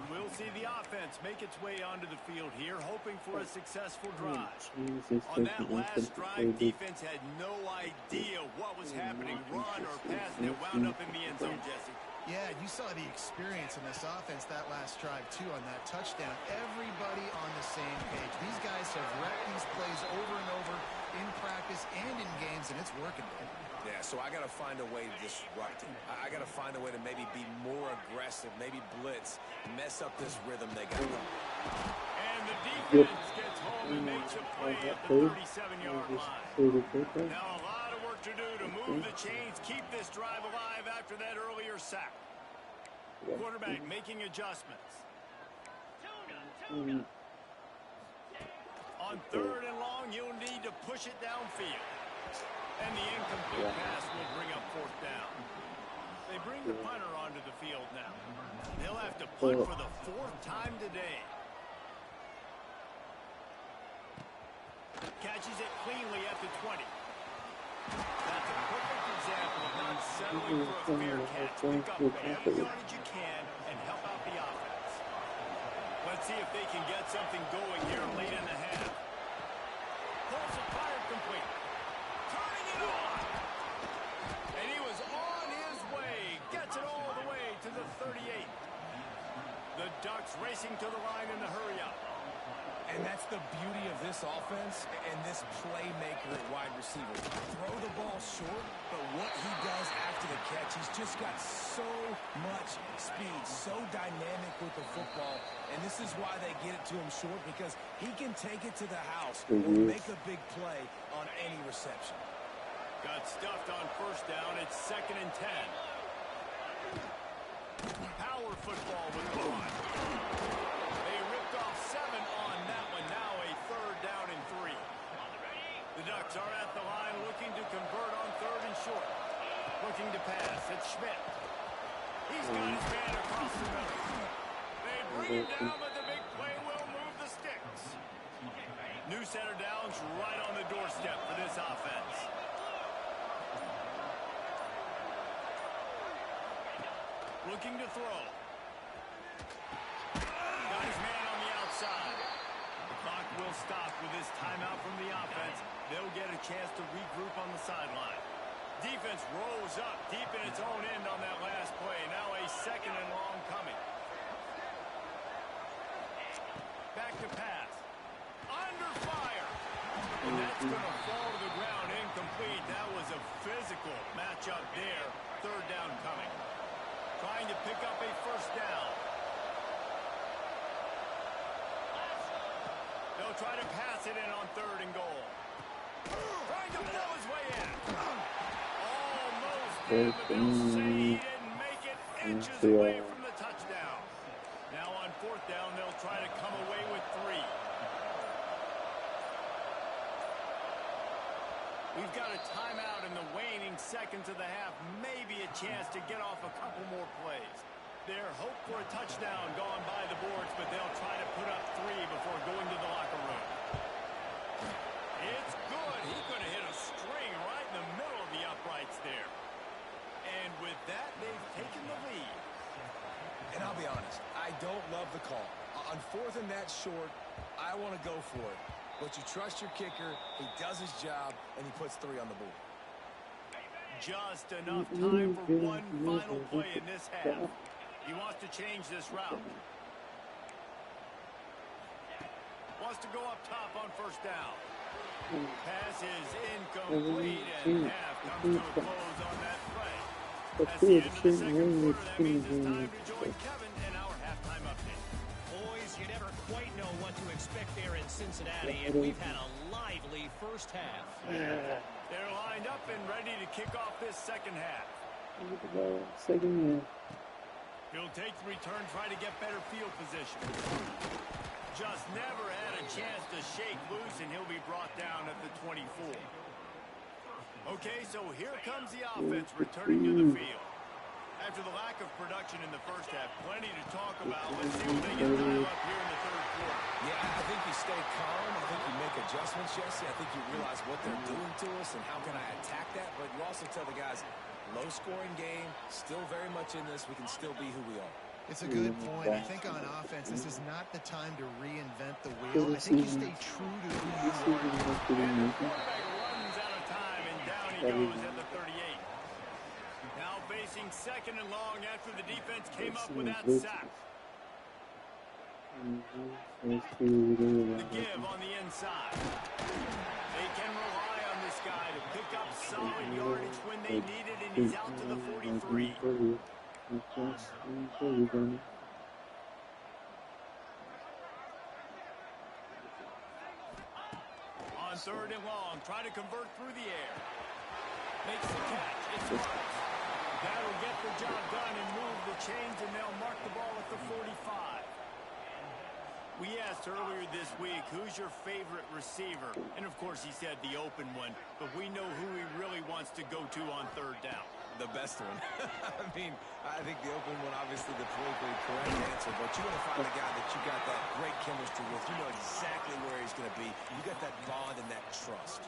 We'll see the offense make its way onto the field here, hoping for a successful drive. On that last drive, defense had no idea what was happening, run or pass, and it wound up in the end zone, Jesse. Yeah, you saw the experience in this offense that last drive, too, on that touchdown. Everybody on the same page. These guys have repped these plays over and over in practice and in games, and it's working. Yeah, so I got to find a way to disrupt it. I got to find a way to maybe be more aggressive, maybe blitz, mess up this rhythm they got going. And the defense gets home and makes a play at the 37-yard line. Now a lot of work to do to move the chains, keep this drive alive after that earlier sack. Quarterback making adjustments. On third and long, you'll need to push it downfield. And the incomplete pass will bring up fourth down. They bring the punter onto the field now. They'll have to punt for the 4th time today. Catches it cleanly at the 20. That's a perfect example of not settling for a fair catch. Pick up every yardage you can and help out the offense. Let's see if they can get something going here late in the half. Pulls it fired complete. Turning it on. And he was on his way. Gets it all the way to the 38. The Ducks racing to the line in the hurry-up. And that's the beauty of this offense and this playmaker at wide receiver. Throw the ball short, but what he does after the catch, he's just got so much speed, so dynamic with the football. And this is why they get it to him short, because he can take it to the house or make a big play on any reception. Got stuffed on first down. It's 2nd and 10. Power football with the line. They ripped off 7 on that one. Now a 3rd down and 3. The Ducks are at the line looking to convert on 3rd and short. Looking to pass. It's Schmidt. He's got his man across the middle. They bring him down, but the big play will move the sticks. New center downs right on the doorstep for this offense. Looking to throw. Got his man on the outside. The clock will stop with this timeout from the offense. They'll get a chance to regroup on the sideline. Defense rose up deep in its own end on that last play. Now a 2nd and long coming. Back to pass. Under fire. And that's going to fall to the ground incomplete. That was a physical matchup there. 3rd down coming. Trying to pick up a 1st down. They'll try to pass it in on 3rd and goal. Trying to blow his way in. Almost did, but they'll say he didn't make it. Inches away from the touchdown. Now on 4th down, they'll try to come away with 3. We've got a timeout in the waning seconds of the half. Maybe a chance to get off a couple more plays. Their hope for a touchdown gone by the boards, but they'll try to put up 3 before going to the locker room. It's good. He's going to hit a string right in the middle of the uprights there. And with that, they've taken the lead. And I'll be honest, I don't love the call. On 4th and that short, I want to go for it. But you trust your kicker, he does his job, and he puts 3 on the board. Just enough time for one final play in this half. He wants to change this route. Wants to go up top on first down. Pass is incomplete, and half comes to a close on that play. That's the end of the second quarter. That means it's time to join Kevin in our halftime update. Boys, you never quite know what to expect there in Cincinnati, and we've had a lively first half. They're lined up and ready to kick off this second half. Second He'll take the return, try to get better field position. Just never had a chance to shake loose, and he'll be brought down at the 24. Okay, so here comes the offense returning to the field. After the lack of production in the first half, plenty to talk about. Let's see what they can dial up here in the third quarter. Yeah, I think you stay calm. I think you make adjustments, Jesse. I think you realize what they're doing to us and how can I attack that. But you also tell the guys, low-scoring game, still very much in this. We can still be who we are. It's a good point. I think on offense, this is not the time to reinvent the wheel. I think you stay true to who you are. And the quarterback runs out of time, and down he goes at the 38. Now facing second and long after the defense came up with that sack. The give on the inside. They can rely on this guy to pick up solid yardage when they need it, and he's out to the 43. On third and long, try to convert through the air. Makes the catch. It's marked. That'll get the job done and move the chains, and they'll mark the ball at the 45. We asked earlier this week, who's your favorite receiver? And, of course, he said the open one, but we know who he really wants to go to on third down. The best one. I mean, I think the open one, obviously the politically correct answer, but you want to find a guy that you got that great chemistry with. You know exactly where he's going to be. You got that bond and that trust.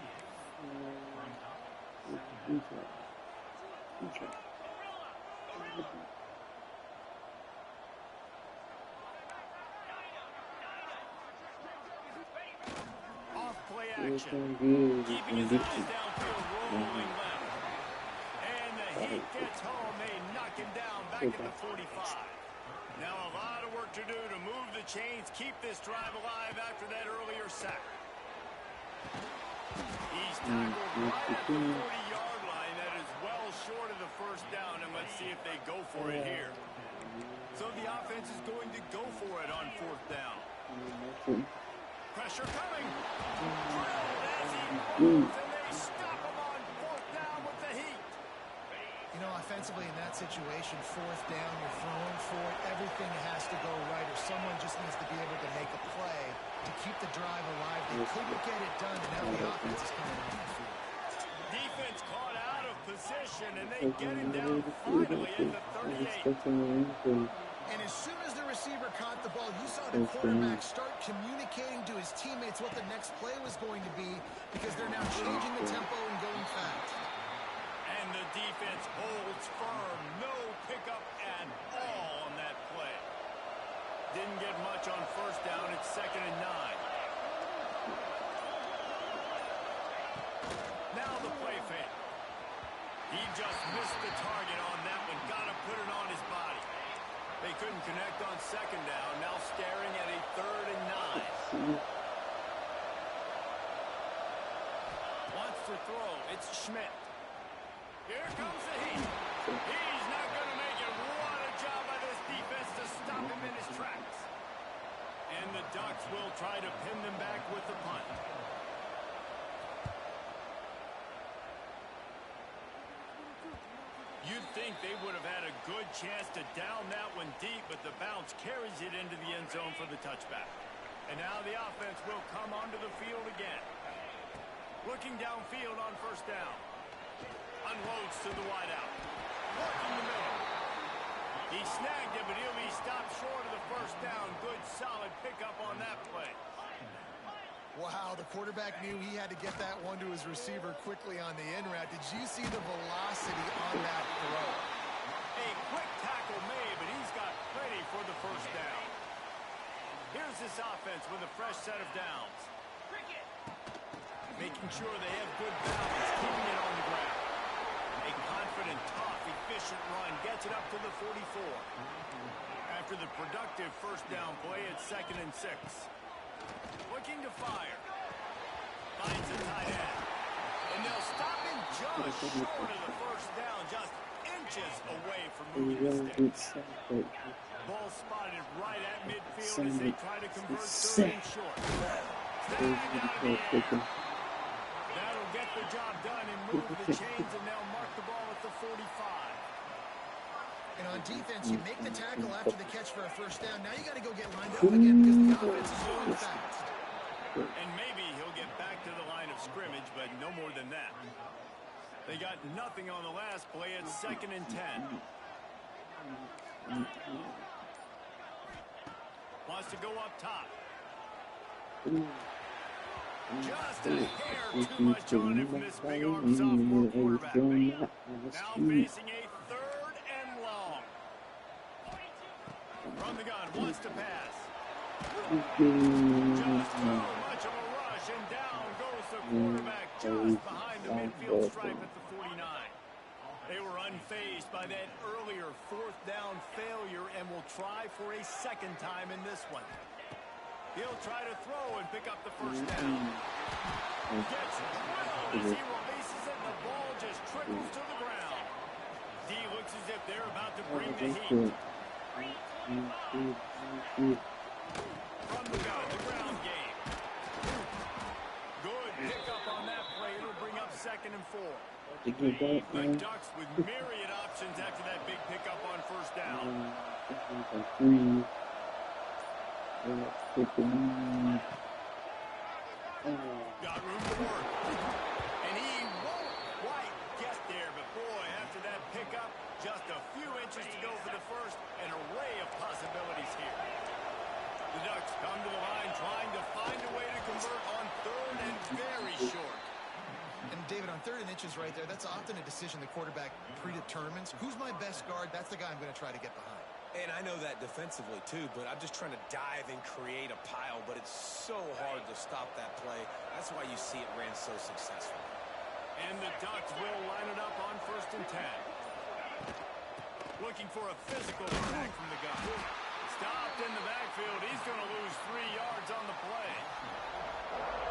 Off play action. Keeping his eyes downfield, rolling left. And the heat gets home. They knock him down back at the 45. Now a lot of work to do to move the chains, keep this drive alive after that earlier sack. He's tackled right at the 40-yard line. That is well short of the first down, and let's see if they go for it here. So the offense is going to go for it on fourth down. Pressure coming. Drilled as he moves, and they stop him on fourth down with the heat. You know, offensively in that situation, fourth down, you're throwing for it. Everything has to go right, or someone just needs to be able to make a play to keep the drive alive. They couldn't get it done, and now the offense is coming on the field. Defense caught out of position, and they get him down finally at the 38. And as soon as the receiver caught the ball, you saw the quarterback start communicating to his teammates what the next play was going to be, because they're now changing the tempo and going fast. And the defense holds firm. No pickup at all on that play. Didn't get much on first down. It's 2nd and 9. Now the play fake. He just missed the target on that one. Got to put it on his body. They couldn't connect on second down. Now staring at a 3rd and 9. Wants to throw. It's Schmidt. Here comes the heat. He's not going to make it. What a job by this defense to stop him in his tracks. And the Ducks will try to pin them back with the punt. You'd think they would have had a good chance to down that one deep, but the bounce carries it into the end zone for the touchback. And now the offense will come onto the field again. Looking downfield on first down. Unloads to the wideout. Working the middle. He snagged it, but he'll be stopped short of the first down. Good, solid pickup on that play. Wow, the quarterback knew he had to get that one to his receiver quickly on the in route. Did you see the velocity on that throw? A quick tackle made, but he's got plenty for the first down. Here's this offense with a fresh set of downs. Making sure they have good balance, keeping it on the ground. A confident, tough, efficient run. Gets it up to the 44. After the productive first down play, it's 2nd and 6. Looking to fire. Finds a tight end. And they'll stop him just short of the first down, just inches away from moving the sticks. Ball spotted right at midfield as they try to convert 3rd and short. That'll get the job done and move the chains, and they'll mark the ball at the 45. And on defense, you make the tackle after the catch for a first down. Now you got to go get lined up again because the offense is going fast. And maybe he'll get back to the line of scrimmage, but no more than that. They got nothing on the last play. It's 2nd and 10. Wants to go up top. Just a hair too much on him from this big arm sophomore quarterback. Now facing a 3rd and long. From the gun, wants to pass. Just too much of a rush, and down goes the quarterback just behind the midfield stripe at the 49. They were unfazed by that earlier 4th down failure and will try for a 2nd time in this one. He'll try to throw and pick up the first down. Gets drilled as he releases it, and the ball just trickles to the ground. D looks as if they're about to bring the heat. From the gun, the ground game. Good pickup on that play. It'll bring up 2nd and 4. The Ducks with myriad options after that big pickup on first down. Got room to work. And he won't quite get there, but boy, after that pickup, just a few inches to go for the first, an array of possibilities here. The Ducks come to the line trying to find a way to convert on 3rd and very short. And David, on 3rd and inches right there, that's often a decision the quarterback predetermines. Who's my best guard? That's the guy I'm going to try to get behind. And I know that defensively, too, but I'm just trying to dive and create a pile, but it's so hard to stop that play. That's why you see it ran so successfully. And the Ducks will line it up on 1st and 10. Looking for a physical attack from the gun. Stopped in the backfield. He's going to lose 3 yards on the play.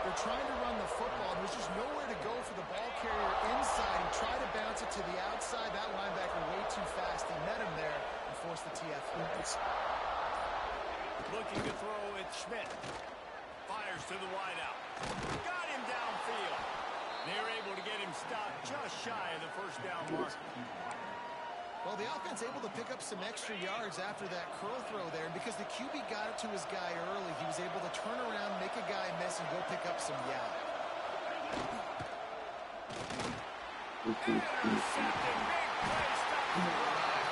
They're trying to run the football. There's just nowhere to go for the ball carrier inside. He tried to bounce it to the outside. That linebacker way too fast. He met him there and forced the TF. Looking to throw, it's Schmidt. Fires to the wideout. Got him downfield. They're able to get him stopped just shy of the first down mark. Well, the offense able to pick up some extra yards after that curl throw there. And because the QB got it to his guy early, he was able to turn around, make a guy miss, and go pick up some Intercepted. Big play. Stopped the drive.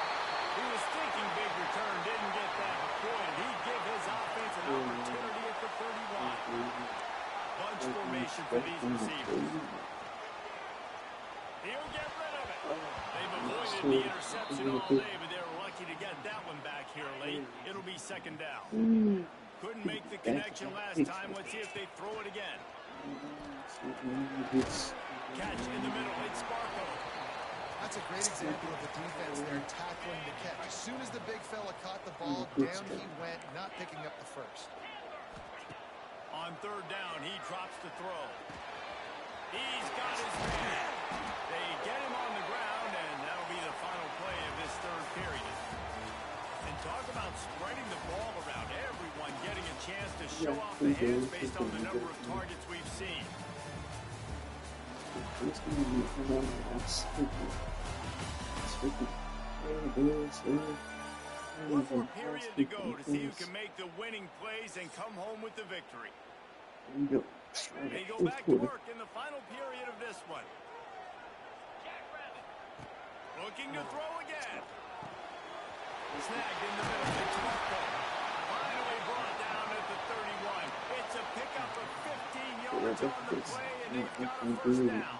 He was thinking big return. Didn't get that. Boy, did he give his offense an opportunity at the 31. Bunch formation for these receivers. He'll get rid of it. They've avoided the interception all day, but they were lucky to get that one back here late. It'll be 2nd down. Couldn't make the connection last time. Let's see if they throw it again. Catch in the middle. It's Sparko. That's a great example of the defense there tackling the catch. As soon as the big fella caught the ball, down he went, not picking up the first. On 3rd down, he drops to throw. He's got his man. They get him on the ground, and that'll be the final play of this 3rd period. And talk about spreading the ball around. Everyone getting a chance to show off the hands based on the number of targets we've seen. One more period to go to see who can make the winning plays and come home with the victory. They go back to work in the final period of this one. Looking to throw again. Snagged in the middle. It's Marco. Finally brought down at the 31. It's a pickup of 15 yards on the play, and they've got a first down.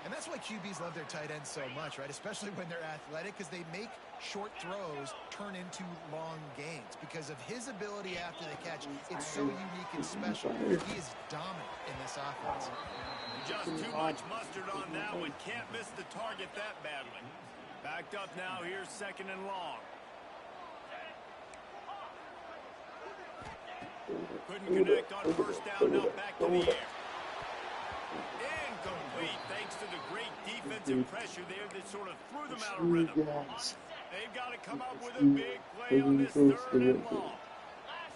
And that's why QBs love their tight ends so much, right? Especially when they're athletic, because they make short throws turn into long gains. Because of his ability after the catch, it's so unique and special. He is dominant in this offense. Just too much mustard on that one. Can't miss the target that badly. Backed up now. Here's 2nd and long. Couldn't connect on 1st down. Now back to the air. Incomplete, thanks to the great defensive pressure there that sort of threw them out of rhythm. They've got to come up with a big play on this 3rd and long.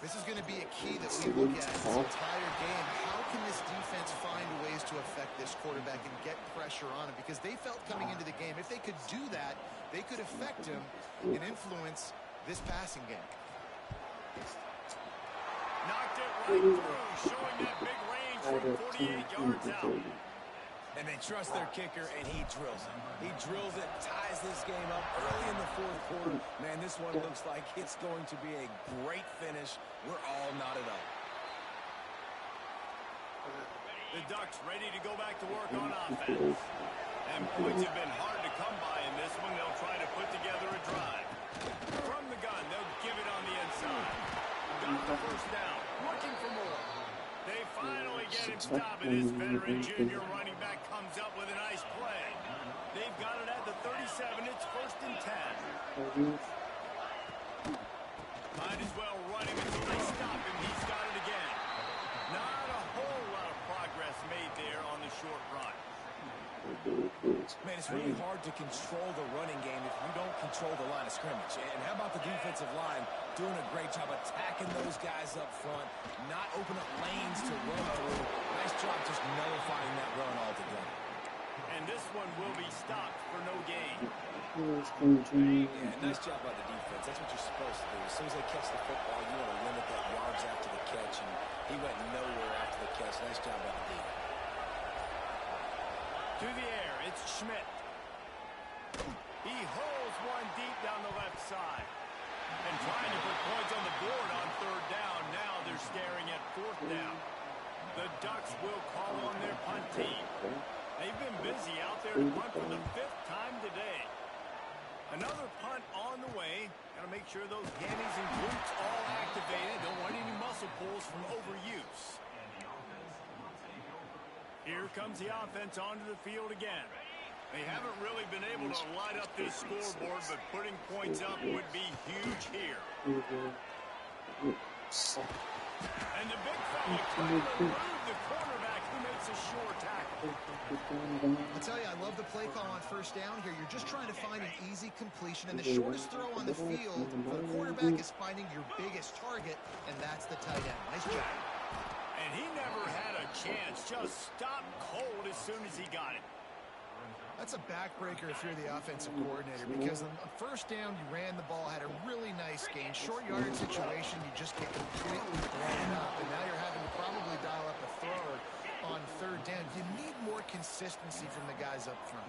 This is going to be a key that we look at this entire game. How can this defense find ways to affect this quarterback and get pressure on him? Because they felt coming into the game, if they could do that, they could affect him and influence this passing game. Knocked it right through, showing that big range from 48 yards out. And they trust their kicker, and he drills it. He drills it, ties this game up early in the 4th quarter. Man, this one looks like it's going to be a great finish. We're all knotted up. The Ducks ready to go back to work on offense. And points have been hard to come by in this one. They'll try to put together a drive. From the gun, they'll give it on the inside. Got the 1st down, looking for more. They finally get him stopped, and his veteran junior running back comes up with a nice play. They've got it at the 37. It's 1st and 10. Might as well run him until they stop him. He's got it again. Not a whole lot of progress made there on the short run. Man, it's really hard to control the running game if you don't control the line of scrimmage. And how about the defensive line doing a great job attacking those guys up front, not open up lanes to run through. Nice job just nullifying that run altogether. And this one will be stopped for no gain. Yeah, nice job by the defense. That's what you're supposed to do. As soon as they catch the football, you want to limit that yards after the catch, and he went nowhere after the catch. Nice job by the defense. To the air, it's Schmidt. He holds one deep down the left side. And trying to put points on the board on 3rd down. Now they're staring at 4th down. The Ducks will call on their punt team. They've been busy out there to punt for the 5th time today. Another punt on the way. Got to make sure those hammies and glutes all activated. Don't want any muscle pulls from overuse. Here comes the offense onto the field again. They haven't really been able to light up this scoreboard, but putting points up would be huge here. And the big fella trying to remove the quarterback who makes a sure tackle. I'll tell you, I love the play call on 1st down here. You're just trying to find an easy completion, and the shortest throw on the field for the quarterback is finding your biggest target, and that's the tight end. Nice job. And he never had a chance. Just stopped cold as soon as he got it. That's a backbreaker if you're the offensive coordinator, because on 1st down, you ran the ball, had a really nice gain. Short yardage situation, you just get completely blown up, and now you're having to probably dial up a throw on 3rd down. You need more consistency from the guys up front.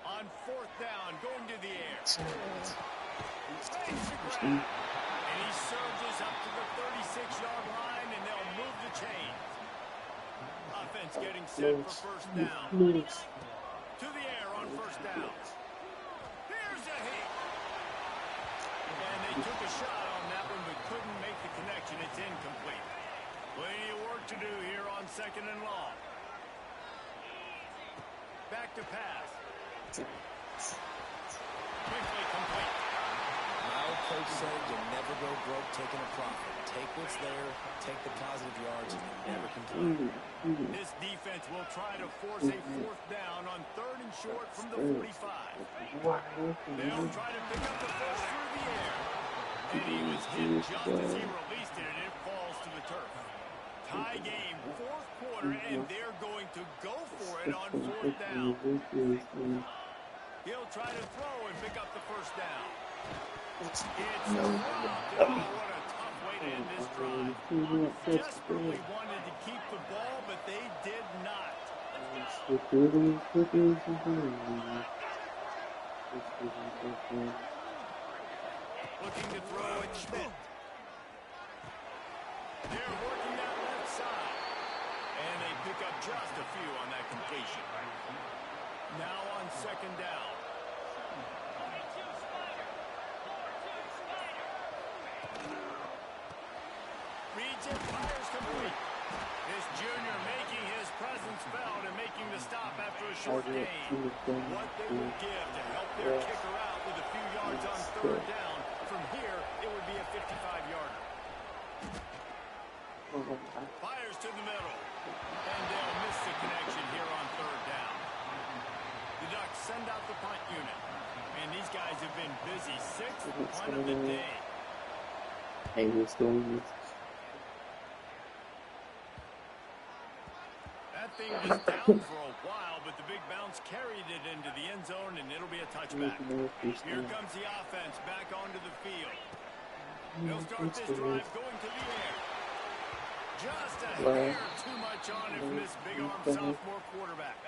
On 4th down, going to the air. Makes the grab. And he surges up to the 36-yard line, and they'll move the chain. Offense getting set for 1st down. To the air on 1st down. Here's a hit. And they took a shot on that one, but couldn't make the connection. It's incomplete. Plenty of work to do here on 2nd and long. Back to pass. Quickly complete. My old coach said you never go broke taking a profit. Take what's there, take the positive yards, and never complain. This defense will try to force a 4th down on 3rd and short from the 45. They'll try to pick up the first through the air. And he was hit just as he released it, and it falls to the turf. Tie game, 4th quarter, and they're going to go for it on 4th down. He'll try to throw and pick up the 1st down. It's dropped. Oh, what a tough way to end this drive. Desperately wanted to keep the ball, but they did not. Looking to throw at Schmidt. They're working that left side. And they pick up just a few on that completion. Now on second down. Reads it, fires complete. This junior making his presence felt and making the stop after a short gain. What they would give to help their kicker out with a few yards on third down. From here, it would be a 55-yarder. Fires to the middle. And they'll miss the connection here on third down. The Ducks send out the punt unit. And these guys have been busy. Sixth punt of the day. Hey, what's going on? That thing was down for a while, but the big bounce carried it into the end zone, and it'll be a touchback. Here comes the offense back onto the field. They'll start this drive going to the air. Just a hair too much on it from this big-arm sophomore quarterback.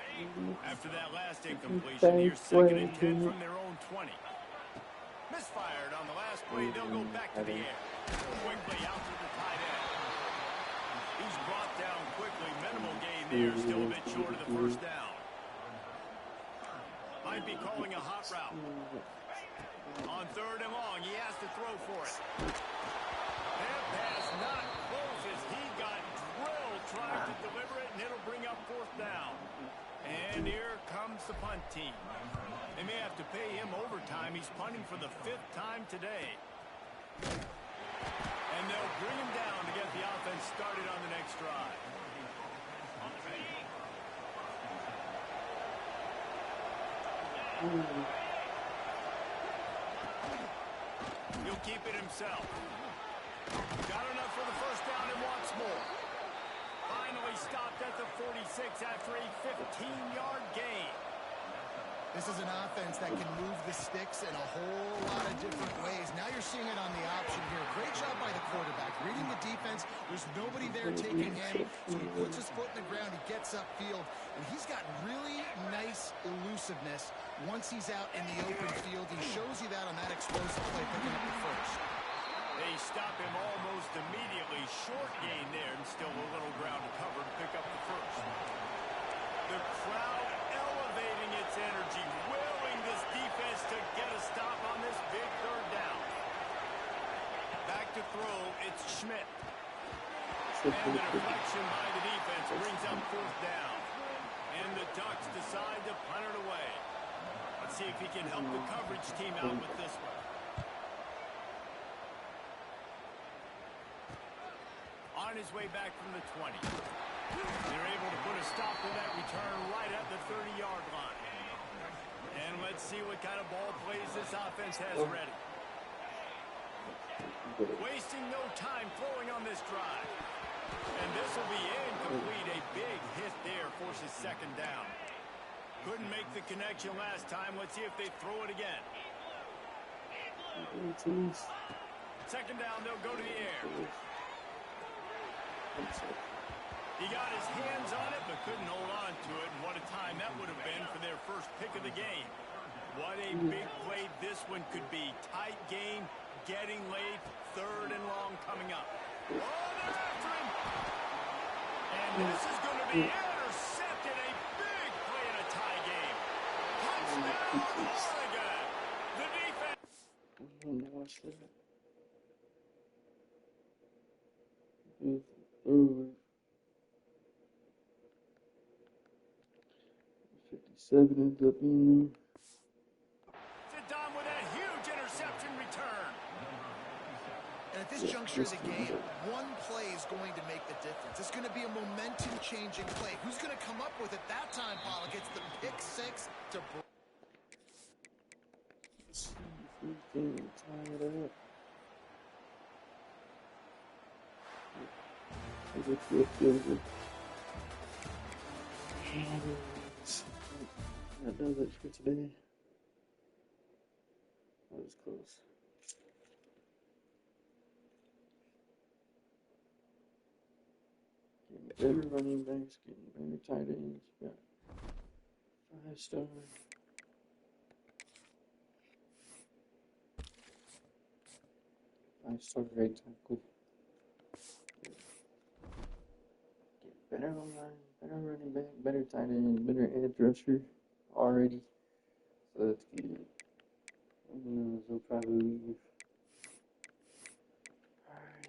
After that last incompletion, here's 2nd and 10 from their own 20. Misfired on the last play. They'll go back to the air. Quickly out to the tight end. He's brought down quickly. Minimal gain there. Still a bit short of the first down. Might be calling a hot route. On third and long, he has to throw for it. That pass not close as he got drilled trying to deliver it, and it'll bring up fourth down. And here comes the punt team. They may have to pay him overtime. He's punting for the 5th time today. And they'll bring him down to get the offense started on the next drive. On the ready. He'll keep it himself. Got enough for the first down and wants more. Finally stopped at the 46 after a 15-yard gain. This is an offense that can move the sticks in a whole lot of different ways. Now you're seeing it on the option here. Great job by the quarterback. Reading the defense, there's nobody there taking him, so he puts his foot in the ground, he gets upfield, and he's got really nice elusiveness once he's out in the open field. He shows you that on that explosive play, picking up the first. They stop him almost immediately. Short gain there, and still a little ground to cover to pick up the first. The crowd elevating its energy, willing this defense to get a stop on this big third down. Back to throw, it's Schmidt. And the deflection by the defense brings up fourth down. And the Ducks decide to punt it away. Let's see if he can help the coverage team out with this one. On his way back from the 20. They're able to put a stop to that return right at the 30-yard line. And let's see what kind of ball plays this offense has ready. Wasting no time throwing on this drive. And this will be incomplete. A big hit there forces second down. Couldn't make the connection last time. Let's see if they throw it again. Second down, they'll go to the air. He got his hands on it, but couldn't hold on to it. And what a time that would have been for their first pick of the game. What a big play this one could be. Tight game, getting late, third and long coming up. Oh, they're after him! And this is going to be intercepted. A big play in a tie game. Touchdown, Oregon! The defense... Watch that. Through 57 ends up being there. Done with that huge interception return. And at this juncture of the game, one play is going to make the difference. It's going to be a momentum-changing play. Who's going to come up with it that time, Pollock? It's the pick six to... That does it for today. That was close. Getting better running backs, getting better tight ends. Got 5-star. 5-star right tackle. Better online, better running back, better tight end, better edge rusher already. So that's good. Who knows, they'll probably leave. Alright.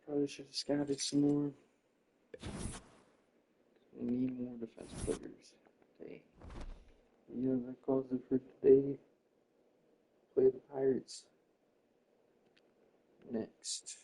Probably should have scouted some more. We need more defense players. Dang. Yeah, that calls it for today. Play the Pirates next.